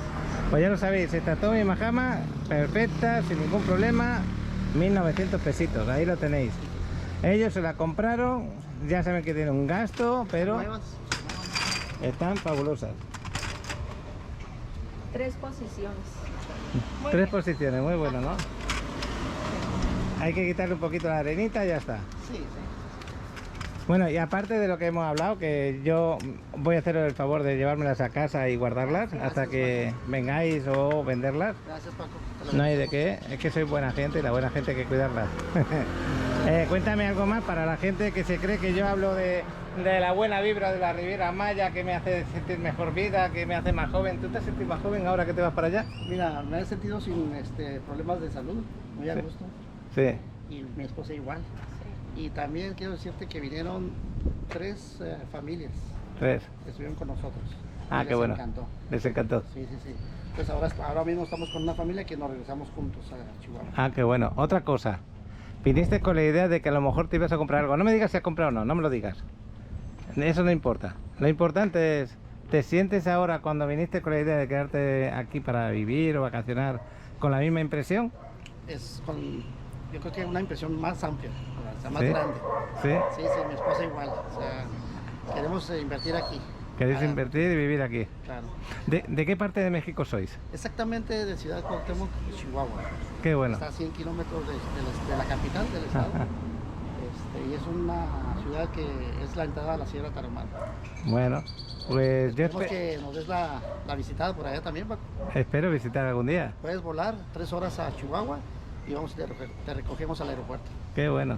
[SPEAKER 1] Pues ya lo sabéis, esta Tommy Mahama, perfecta, sin ningún problema, 1.900 pesitos, ahí lo tenéis. Ellos se la compraron, ya saben que tiene un gasto, pero
[SPEAKER 2] Nuevas.
[SPEAKER 1] están fabulosas.
[SPEAKER 4] 3 posiciones. Muy
[SPEAKER 1] 3
[SPEAKER 4] bien.
[SPEAKER 1] posiciones, muy bueno, ¿no? Hay que quitarle un poquito la arenita y ya está.
[SPEAKER 2] Sí.
[SPEAKER 1] Bueno, y aparte de lo que hemos hablado, que yo voy a haceros el favor de llevármelas a casa y guardarlas hasta que vengáis o venderlas.
[SPEAKER 2] Gracias, Paco. Te lo
[SPEAKER 1] No hay de
[SPEAKER 2] agradecemos.
[SPEAKER 1] qué, es que soy buena gente y la buena gente hay que cuidarla. Cuéntame algo más para la gente que se cree que yo hablo de la buena vibra de la Riviera Maya, que me hace sentir mejor vida, que me hace más joven. ¿Tú te sientes más joven ahora que te vas para allá?
[SPEAKER 2] Mira, me he sentido sin problemas de salud, muy a
[SPEAKER 1] Sí.
[SPEAKER 2] gusto.
[SPEAKER 1] Sí.
[SPEAKER 2] Y mi esposa igual. Y también quiero decirte que vinieron 3 familias
[SPEAKER 1] 3.
[SPEAKER 2] que estuvieron con nosotros.
[SPEAKER 1] Ah,
[SPEAKER 2] Y
[SPEAKER 1] qué
[SPEAKER 2] les
[SPEAKER 1] bueno.
[SPEAKER 2] encantó.
[SPEAKER 1] Les encantó.
[SPEAKER 2] Sí. Pues ahora mismo estamos con una familia que nos regresamos juntos a Chihuahua.
[SPEAKER 1] Ah, qué bueno. Otra cosa. Viniste con la idea de que a lo mejor te ibas a comprar algo. No me digas si has comprado o no, no me lo digas. Eso no importa. Lo importante es, ¿te sientes ahora cuando viniste con la idea de quedarte aquí para vivir o vacacionar con la misma impresión?
[SPEAKER 2] Yo creo que una impresión más amplia, o sea, más
[SPEAKER 1] ¿Sí?
[SPEAKER 2] grande.
[SPEAKER 1] ¿Sí?
[SPEAKER 2] Sí, mi esposa igual. O sea, queremos invertir aquí.
[SPEAKER 1] ¿Queréis
[SPEAKER 2] Ah,
[SPEAKER 1] invertir y vivir aquí?
[SPEAKER 2] Claro.
[SPEAKER 1] ¿De qué parte de México sois?
[SPEAKER 2] Exactamente de Ciudad Cuauhtémoc, Chihuahua.
[SPEAKER 1] Qué bueno.
[SPEAKER 2] Está a 100 kilómetros de la capital del estado. Y es una ciudad que es la entrada a la Sierra Tarahumara.
[SPEAKER 1] Bueno, pues yo
[SPEAKER 2] Queremos que nos des la visitada por allá también, Paco.
[SPEAKER 1] espero visitar algún día.
[SPEAKER 2] Puedes volar 3 horas a Chihuahua y te recogemos al aeropuerto.
[SPEAKER 1] Qué bueno.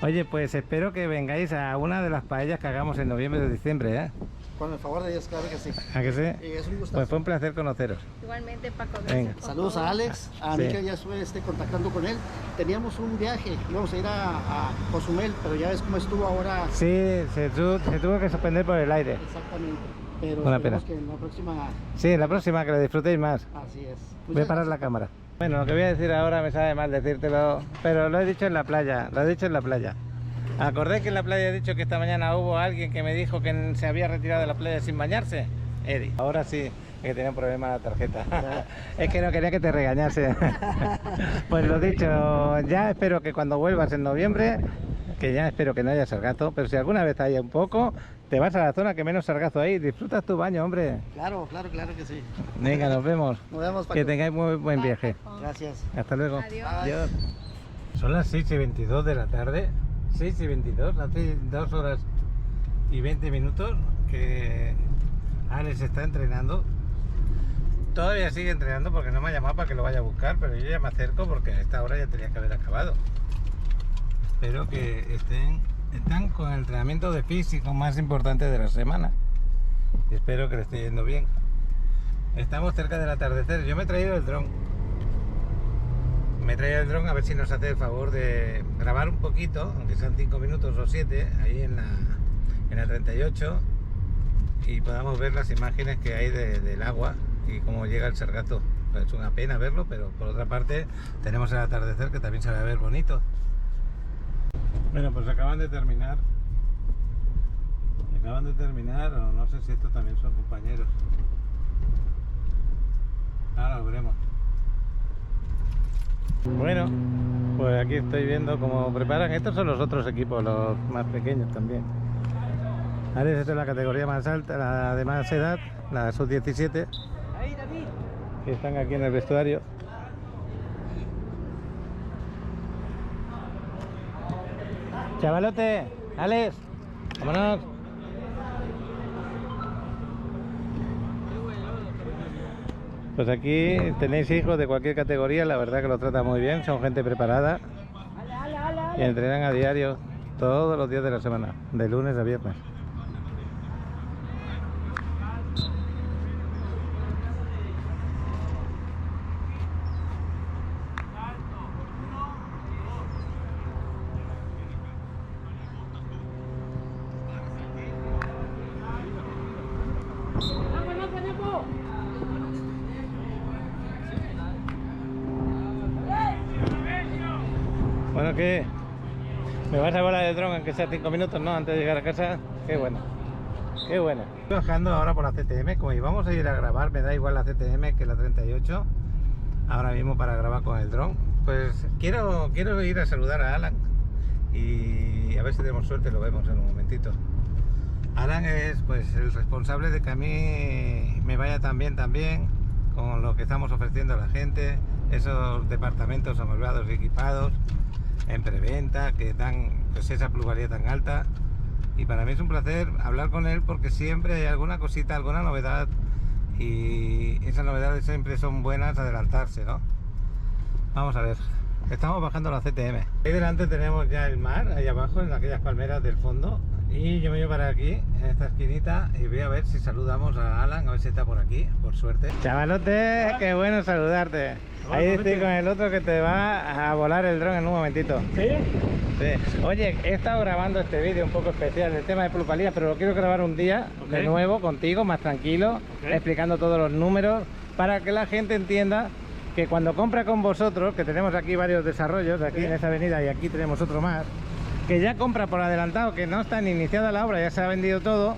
[SPEAKER 1] Oye, pues espero que vengáis a una de las paellas que hagamos en noviembre o diciembre, ¿eh?
[SPEAKER 2] Con el favor de Dios, claro que sí.
[SPEAKER 1] ¿A que sí?
[SPEAKER 2] Y es un gustazo.
[SPEAKER 1] Pues fue un placer conoceros.
[SPEAKER 4] Igualmente, Paco.
[SPEAKER 1] Venga.
[SPEAKER 4] Gracias por
[SPEAKER 2] Saludos
[SPEAKER 4] todo.
[SPEAKER 2] a Alex, a
[SPEAKER 1] Sí.
[SPEAKER 2] mí que ya estuve contactando con él. Teníamos un viaje, íbamos a ir a Cozumel, pero ya ves cómo estuvo ahora.
[SPEAKER 1] Sí, se tuvo que suspender por el aire.
[SPEAKER 2] Exactamente. Pero
[SPEAKER 1] Una
[SPEAKER 2] esperemos
[SPEAKER 1] pena.
[SPEAKER 2] que en la próxima.
[SPEAKER 1] Sí, la próxima que la disfrutéis más.
[SPEAKER 2] Así es.
[SPEAKER 1] Voy a parar la cámara. Bueno, lo que voy a decir ahora me sabe mal decírtelo, pero lo he dicho en la playa, ¿Acordé que en la playa he dicho que esta mañana hubo alguien que me dicho que se había retirado de la playa sin bañarse? Eddie. Ahora sí, que tenía un problema la tarjeta. Es que no quería que te regañase. Pues lo dicho, ya espero que cuando vuelvas en noviembre, que ya espero que no haya sargazo, pero si alguna vez haya un poco, te vas a la zona que menos sargazo hay, disfrutas tu baño, hombre.
[SPEAKER 2] Claro que sí.
[SPEAKER 1] Venga, nos vemos.
[SPEAKER 2] Nos vemos, Paco.
[SPEAKER 1] Que tengáis muy buen viaje.
[SPEAKER 2] Gracias.
[SPEAKER 1] Hasta luego.
[SPEAKER 4] Adiós.
[SPEAKER 1] Adiós. Son las 6:22 de la tarde. 6:22, hace 2 horas y 20 minutos que Alex está entrenando. Todavía sigue entrenando porque no me ha llamado para que lo vaya a buscar, pero yo ya me acerco porque a esta hora ya tenía que haber acabado. Espero que están con el entrenamiento de físico más importante de la semana. Y espero que le esté yendo bien. Estamos cerca del atardecer. Yo me he traído el dron. A ver si nos hace el favor de grabar un poquito, aunque sean 5 minutos o 7, ahí en la 38, y podamos ver las imágenes que hay del agua y cómo llega el sargazo. Pues es una pena verlo, pero por otra parte tenemos el atardecer que también se va a ver bonito. Bueno, pues acaban de terminar, o no sé si estos también son compañeros. Ahora lo veremos. Bueno, pues aquí estoy viendo cómo preparan. Estos son los otros equipos, los más pequeños también. Ahora esta es la categoría más alta, la de más edad, la sub-17. Que están aquí en el vestuario. Chavalote, Alex, vámonos. Pues aquí tenéis hijos de cualquier categoría, la verdad que los tratan muy bien, son gente preparada y entrenan a diario todos los días de la semana, de lunes a viernes. Bueno, ¿qué? ¿Me vas a volar el dron aunque sea 5 minutos, no? Antes de llegar a casa. Qué bueno. Qué bueno. Estoy bajando ahora por la CTM. Como íbamos a ir a grabar, me da igual la CTM que la 38. Ahora mismo para grabar con el dron. Pues quiero ir a saludar a Alan. Y a ver si tenemos suerte, lo vemos en un momentito. Alan es pues el responsable de que a mí me vaya tan bien con lo que estamos ofreciendo a la gente. Esos departamentos amueblados y equipados en preventa que dan pues esa plusvalía tan alta, y para mí es un placer hablar con él porque siempre hay alguna cosita, alguna novedad, y esas novedades siempre son buenas adelantarse, ¿no? Vamos a ver, estamos bajando la CTM. Ahí delante tenemos ya el mar, ahí abajo en aquellas palmeras del fondo, y yo me voy para aquí en esta esquinita y voy a ver si saludamos a Alan, a ver si está por aquí, por suerte. Chavalote, qué bueno saludarte. Ahí estoy con el otro que te va a volar el dron en un momentito.
[SPEAKER 6] ¿Sí?
[SPEAKER 1] Sí. Oye, he estado grabando este vídeo un poco especial del tema de plusvalía, pero lo quiero grabar un día de nuevo contigo, más tranquilo, explicando todos los números, para que la gente entienda que cuando compra con vosotros, que tenemos aquí varios desarrollos, aquí en esa avenida y aquí tenemos otro más, que ya compra por adelantado, que no está ni iniciada la obra, ya se ha vendido todo,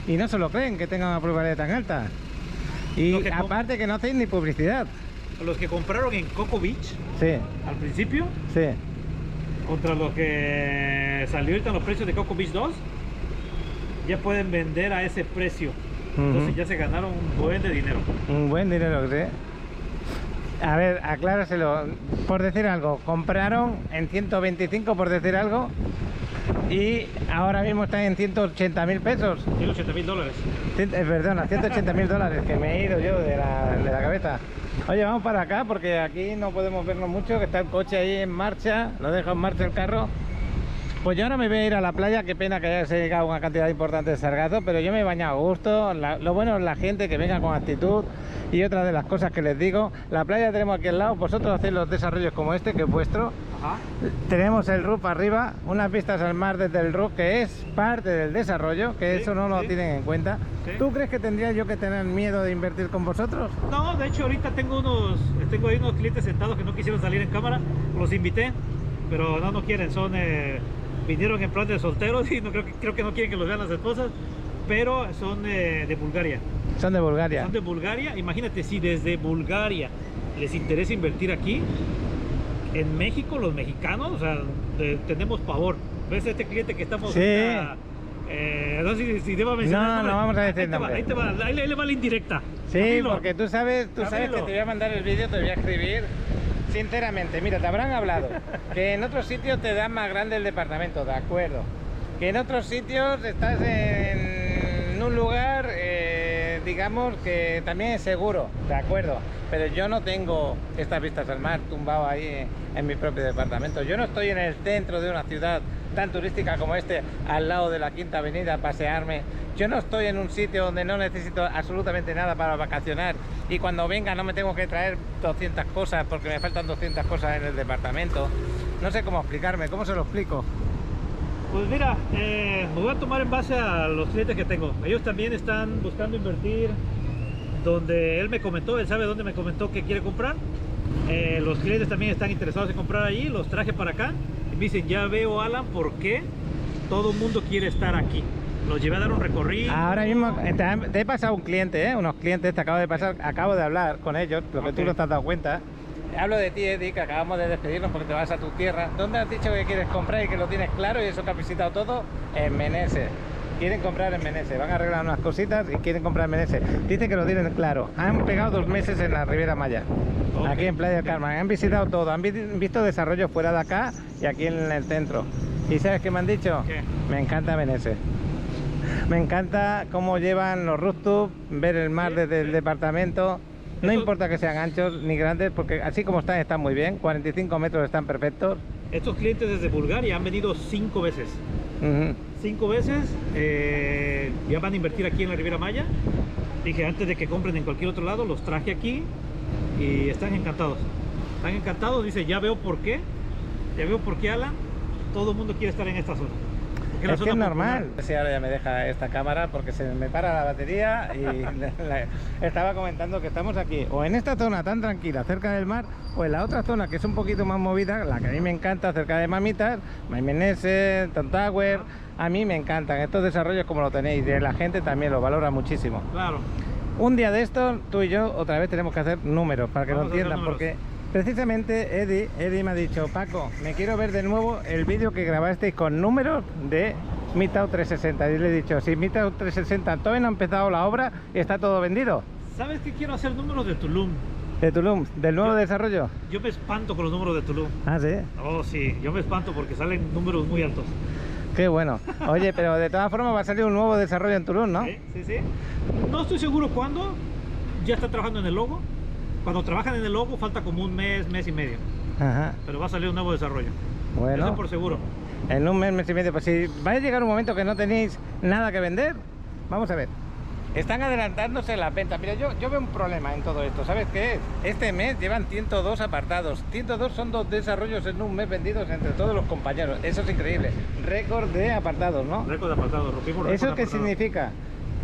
[SPEAKER 1] y no se lo creen que tenga una plusvalía tan alta. Y aparte que no hacéis ni publicidad.
[SPEAKER 6] Los que compraron en Coco Beach,
[SPEAKER 1] Sí,
[SPEAKER 6] al principio,
[SPEAKER 1] sí.
[SPEAKER 6] contra lo que salió ahorita los precios de Coco Beach 2, ya pueden vender a ese precio. Entonces ya se ganaron un buen de dinero.
[SPEAKER 1] Un buen dinero, ¿sí? A ver, acláraselo. Por decir algo, compraron en 125, por decir algo, y ahora mismo están en 180.000 pesos.
[SPEAKER 6] $180.000.
[SPEAKER 1] Perdona, 180.000 dólares, que me he ido yo de la cabeza. Oye, vamos para acá porque aquí no podemos vernos mucho, que está el coche ahí en marcha, lo dejo en marcha el carro. Pues yo ahora me voy a ir a la playa, qué pena que haya llegado una cantidad importante de sargazo, pero yo me he bañado a gusto. Lo bueno es la gente que venga con actitud. Y otra de las cosas que les digo, la playa tenemos aquí al lado, vosotros hacéis los desarrollos como este, que es vuestro.
[SPEAKER 6] Ajá.
[SPEAKER 1] Tenemos el roof arriba, unas vistas al mar desde el roof, que es parte del desarrollo, que eso no lo tienen en cuenta.
[SPEAKER 6] Sí.
[SPEAKER 1] ¿Tú crees que tendría yo que tener miedo de invertir con vosotros?
[SPEAKER 6] No, de hecho ahorita tengo ahí unos clientes sentados que no quisieron salir en cámara, los invité, pero no quieren, vinieron en plan de solteros y creo que no quieren que los vean las esposas, pero son de Bulgaria.
[SPEAKER 1] Son de Bulgaria.
[SPEAKER 6] Son de Bulgaria. Imagínate, si desde Bulgaria les interesa invertir aquí, en México, los mexicanos, o sea, tenemos pavor. ¿Ves este cliente que estamos ahorita, no sé si debo mencionar?
[SPEAKER 1] No vamos a decir nombre.
[SPEAKER 6] Ahí le va la indirecta.
[SPEAKER 1] Sí,
[SPEAKER 6] Camilo.
[SPEAKER 1] porque tú sabes que te voy a mandar el vídeo, te voy a escribir. Sinceramente, mira, te habrán hablado que en otros sitios te dan más grande el departamento, de acuerdo. Que en otros sitios estás en un lugar, digamos, que también es seguro, de acuerdo. Pero yo no tengo estas vistas al mar tumbado ahí en mi propio departamento. Yo no estoy en el centro de una ciudad tan turística como este, al lado de la Quinta Avenida, a pasearme. Yo no estoy en un sitio donde no necesito absolutamente nada para vacacionar, y cuando venga no me tengo que traer 200 cosas porque me faltan 200 cosas en el departamento. No sé cómo explicarme, ¿cómo se lo explico?
[SPEAKER 6] Pues mira, me voy a tomar en base a los clientes que tengo. Ellos también están buscando invertir donde él sabe dónde me comentó que quiere comprar. Los clientes también están interesados en comprar allí, los traje para acá y me dicen, ya veo, Alan, por qué todo el mundo quiere estar aquí. los llevé a dar un recorrido.
[SPEAKER 1] Ahora mismo te he pasado un cliente, unos clientes te acabo de pasar, acabo de hablar con ellos, lo que tú no te has dado cuenta. Hablo de ti, Eddie, que acabamos de despedirnos porque te vas a tu tierra. ¿Dónde has dicho que quieres comprar y que lo tienes claro y eso que has visitado todo? En Meneses. Quieren comprar en Meneses, van a arreglar unas cositas y quieren comprar en Meneses. Dice que lo tienen claro. Han pegado 2 meses en la Riviera Maya, aquí en Playa del Carmen. Han visitado todo, han visto desarrollo fuera de acá y aquí en el centro. ¿Y sabes qué me han dicho?
[SPEAKER 6] ¿Qué?
[SPEAKER 1] Me encanta Meneses. Me encanta cómo llevan los rooftop, ver el mar desde el departamento. No importa que sean anchos ni grandes, porque así como están muy bien. 45 metros están perfectos.
[SPEAKER 6] Estos clientes desde Bulgaria han venido 5 veces. 5 veces. Ya van a invertir aquí en la Riviera Maya. Dije, antes de que compren en cualquier otro lado, los traje aquí y están encantados. Están encantados. Dice, ya veo por qué. Ya veo por qué, Alan. Todo el mundo quiere estar en esta zona.
[SPEAKER 1] Es que es normal. Sí, ahora ya me deja esta cámara porque se me para la batería y estaba comentando que estamos aquí o en esta zona tan tranquila cerca del mar o en la otra zona que es un poquito más movida, la que a mí me encanta, cerca de Mamitas, Meneses, Tom Tower. A mí me encantan estos desarrollos como lo tenéis y la gente también lo valora muchísimo.
[SPEAKER 6] Claro.
[SPEAKER 1] Un día de estos tú y yo otra vez tenemos que hacer números para que lo entiendan, porque precisamente Eddie me ha dicho, Paco, me quiero ver de nuevo el vídeo que grabasteis con números de Midtown 360. Y le he dicho, si Midtown 360 todavía no ha empezado la obra y está todo vendido.
[SPEAKER 6] ¿Sabes qué quiero hacer? Números de Tulum.
[SPEAKER 1] ¿De Tulum? ¿Del nuevo desarrollo?
[SPEAKER 6] Yo me espanto con los números de Tulum.
[SPEAKER 1] Ah, ¿sí?
[SPEAKER 6] Oh, sí, yo me espanto porque salen números muy altos.
[SPEAKER 1] Qué bueno. Oye, pero de todas formas va a salir un nuevo desarrollo en Tulum, ¿no?
[SPEAKER 6] Sí, sí, sí. No estoy seguro cuándo. Ya está trabajando en el logo. Cuando trabajan en el logo falta como un mes, mes y medio.
[SPEAKER 1] Ajá.
[SPEAKER 6] Pero va a salir un nuevo desarrollo.
[SPEAKER 1] Bueno.
[SPEAKER 6] Eso por seguro.
[SPEAKER 1] En un mes, mes y medio. Pues si va a llegar un momento que no tenéis nada que vender, vamos a ver. Están adelantándose las ventas. Mira, yo veo un problema en todo esto. ¿Sabes qué es? Este mes llevan 102 apartados. 102 son 2 desarrollos en un mes vendidos entre todos los compañeros. Eso es increíble. Récord de apartados, ¿no?
[SPEAKER 6] Récord de apartados. Rompimos récord
[SPEAKER 1] ¿Eso
[SPEAKER 6] de
[SPEAKER 1] qué
[SPEAKER 6] apartados.
[SPEAKER 1] significa?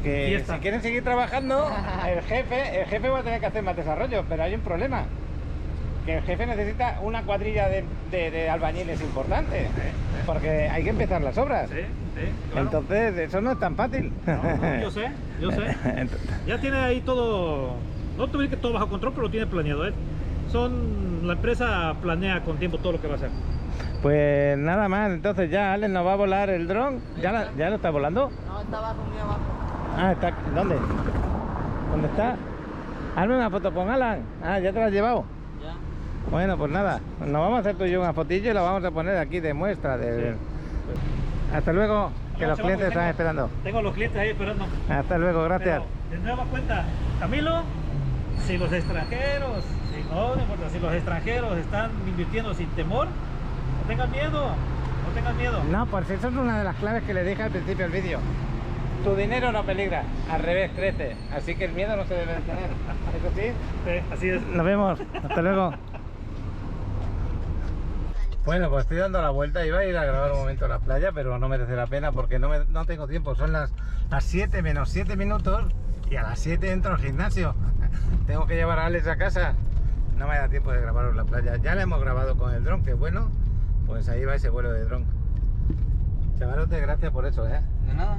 [SPEAKER 1] Que
[SPEAKER 6] Fiesta.
[SPEAKER 1] si quieren seguir trabajando, el jefe va a tener que hacer más desarrollo, pero hay un problema. Que el jefe necesita una cuadrilla de albañiles importante, porque hay que empezar las obras.
[SPEAKER 6] Sí, sí, claro.
[SPEAKER 1] Entonces, eso no es tan fácil.
[SPEAKER 6] No, yo sé. Ya tiene ahí todo, no te voy a decir que todo bajo control, pero lo tiene planeado. La empresa planea con tiempo todo lo que va a hacer.
[SPEAKER 1] Pues nada más, entonces ya Alex nos va a volar el dron. ¿Ya lo está volando?
[SPEAKER 2] No, está abajo, muy abajo.
[SPEAKER 1] Ah, está. ¿Dónde? ¿Dónde está? Hazme una foto con Alan. Ah, ya te la has llevado.
[SPEAKER 2] Ya.
[SPEAKER 1] Bueno, pues nada, nos vamos a hacer tú y yo una fotillo y la vamos a poner aquí de muestra. Hasta luego, que
[SPEAKER 6] No,
[SPEAKER 1] los
[SPEAKER 6] chavales,
[SPEAKER 1] clientes están esperando.
[SPEAKER 6] Tengo a los clientes ahí esperando.
[SPEAKER 1] Hasta luego, gracias.
[SPEAKER 6] Pero, de nueva cuenta, Camilo, si los extranjeros, no importa, si los extranjeros están invirtiendo sin temor, no tengan miedo, no tengan miedo.
[SPEAKER 1] No, pues eso es una de las claves que le dije al principio del vídeo. Tu dinero no peligra, al revés, crece. Así que el miedo no se debe de tener. ¿Eso sí?
[SPEAKER 6] Sí, así es.
[SPEAKER 1] Nos vemos, hasta luego. Bueno, pues estoy dando la vuelta. Iba a ir a grabar un momento en la playa, pero no merece la pena porque no tengo tiempo. Son las 7 menos 7 minutos y a las 7 entro al gimnasio. Tengo que llevar a Alex a casa. No me da tiempo de grabar en la playa. Ya la hemos grabado con el dron, que bueno. Pues ahí va ese vuelo de dron. Chavalote, gracias por eso, ¿eh?
[SPEAKER 2] De nada.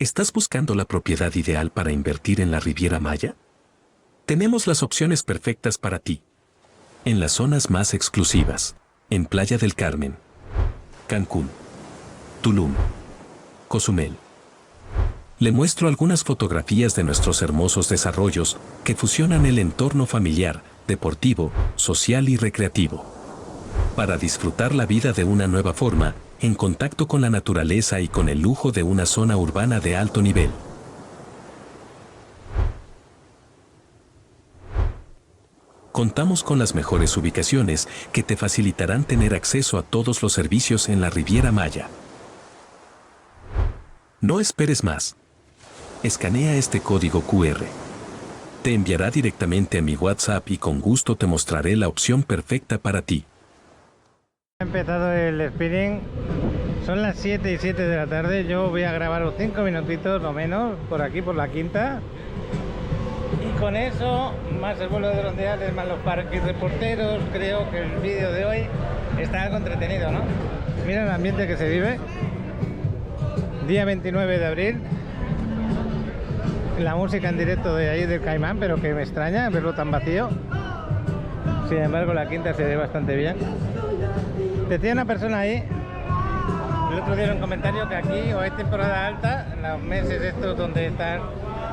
[SPEAKER 5] ¿Estás buscando la propiedad ideal para invertir en la Riviera Maya? Tenemos las opciones perfectas para ti. En las zonas más exclusivas, en Playa del Carmen, Cancún, Tulum, Cozumel. Le muestro algunas fotografías de nuestros hermosos desarrollos que fusionan el entorno familiar, deportivo, social y recreativo. Para disfrutar la vida de una nueva forma, en contacto con la naturaleza y con el lujo de una zona urbana de alto nivel. Contamos con las mejores ubicaciones que te facilitarán tener acceso a todos los servicios en la Riviera Maya. No esperes más. Escanea este código QR. Te enviará directamente a mi WhatsApp y con gusto te mostraré la opción perfecta para ti.
[SPEAKER 1] Ha empezado el spinning, son las 7 y 7 de la tarde, yo voy a grabar los 5 minutitos o menos por aquí por la quinta y con eso, más el vuelo de Rondeales, más los parques reporteros, creo que el vídeo de hoy está algo entretenido, ¿no? Mira el ambiente que se vive, día 29 de abril, la música en directo de ahí del Caimán, pero que me extraña verlo tan vacío, sin embargo la quinta se ve bastante bien. Decía una persona ahí, el otro día en un comentario, que aquí o es temporada alta, en los meses estos donde están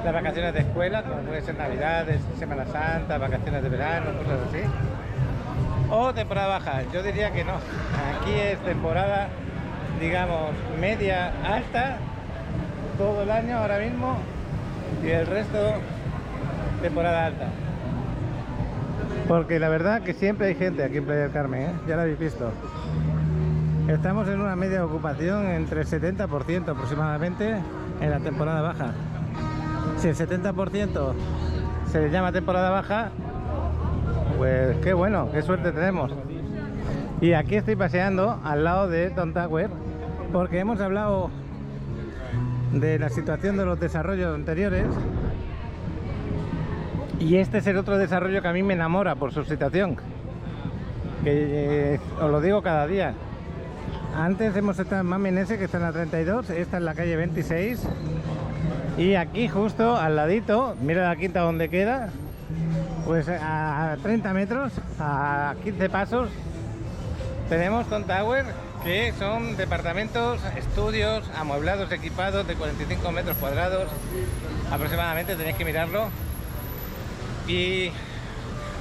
[SPEAKER 1] las vacaciones de escuela, como puede ser Navidades, Semana Santa, vacaciones de verano, cosas así, o temporada baja. Yo diría que no, aquí es temporada, digamos, media alta, todo el año ahora mismo, y el resto temporada alta. Porque la verdad que siempre hay gente aquí en Playa del Carmen, ¿eh? Ya lo habéis visto. Estamos en una media ocupación entre el 70% aproximadamente en la temporada baja. Si el 70% se le llama temporada baja, pues qué bueno, qué suerte tenemos. Y aquí estoy paseando al lado de Elton Tower porque hemos hablado de la situación de los desarrollos anteriores. Y este es el otro desarrollo que a mí me enamora por su situación, que os lo digo cada día. Antes hemos estado en Maminese, que está en la 32, esta es la calle 26, y aquí justo al ladito, mira la quinta donde queda, pues a 30 metros, a 15 pasos, tenemos Elton Tower, que son departamentos, estudios, amueblados, equipados de 45 metros cuadrados, aproximadamente, tenéis que mirarlo. Y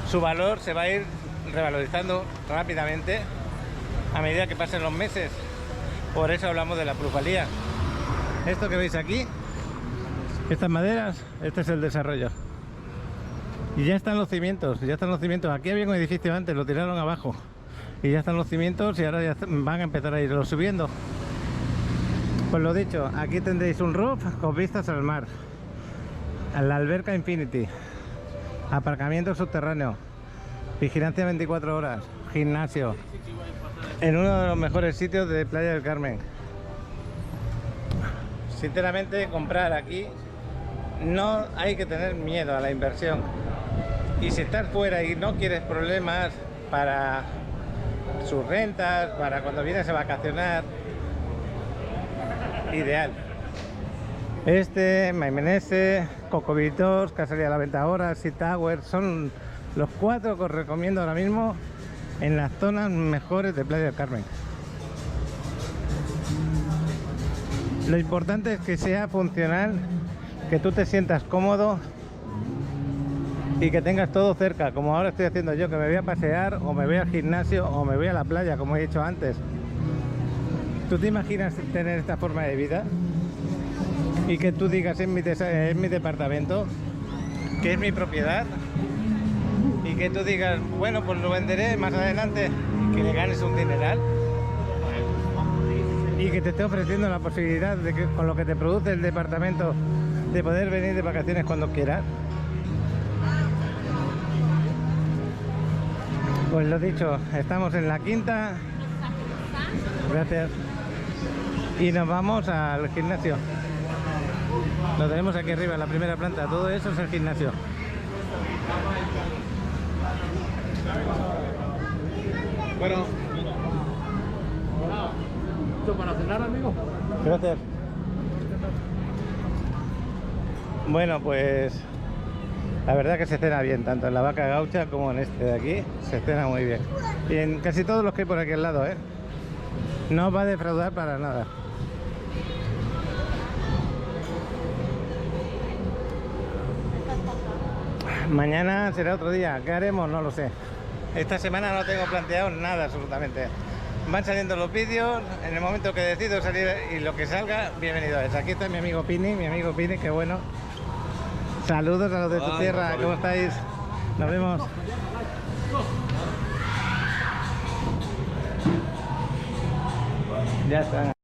[SPEAKER 1] su valor se va a ir revalorizando rápidamente a medida que pasen los meses. Por eso hablamos de la plusvalía. Esto que veis aquí, estas maderas, este es el desarrollo. Y ya están los cimientos, ya están los cimientos. Aquí había un edificio antes, lo tiraron abajo. Y ya están los cimientos y ahora ya van a empezar a irlos subiendo. Pues lo dicho, aquí tendréis un roof con vistas al mar, a la alberca Infinity, aparcamiento subterráneo, vigilancia 24 horas, gimnasio, en uno de los mejores sitios de Playa del Carmen. Sinceramente, comprar aquí no hay que tener miedo a la inversión. Y si estás fuera y no quieres problemas para sus rentas, para cuando vienes a vacacionar, ideal. Maimenese, Cocovitos, Casería La Venta ahora, Sea Tower, son los 4 que os recomiendo ahora mismo en las zonas mejores de Playa del Carmen. Lo importante es que sea funcional, que tú te sientas cómodo y que tengas todo cerca, como ahora estoy haciendo yo, que me voy a pasear o me voy al gimnasio o me voy a la playa, como he dicho antes. ¿Tú te imaginas tener esta forma de vida? Y que tú digas, es mi departamento, que es mi propiedad, y que tú digas, bueno, pues lo venderé más adelante, que le ganes un dineral, y que te esté ofreciendo la posibilidad de que con lo que te produce el departamento de poder venir de vacaciones cuando quieras. Pues lo dicho, estamos en la quinta, gracias, y nos vamos al gimnasio. Lo tenemos aquí arriba en la primera planta, todo eso es el gimnasio.
[SPEAKER 6] Bueno, ¿esto para cenar, amigo?
[SPEAKER 1] Gracias. Bueno, pues la verdad que se cena bien, tanto en la Vaca Gaucha como en este de aquí, se cena muy bien. Y en casi todos los que hay por aquí al lado, ¿eh? No va a defraudar para nada. Mañana será otro día, ¿qué haremos? No lo sé. Esta semana no tengo planteado nada absolutamente. Van saliendo los vídeos, en el momento que decido salir y lo que salga, bienvenido es. Aquí está mi amigo Pini, qué bueno. Saludos a los de tu tierra, ¿cómo estáis? Nos vemos. Ya está.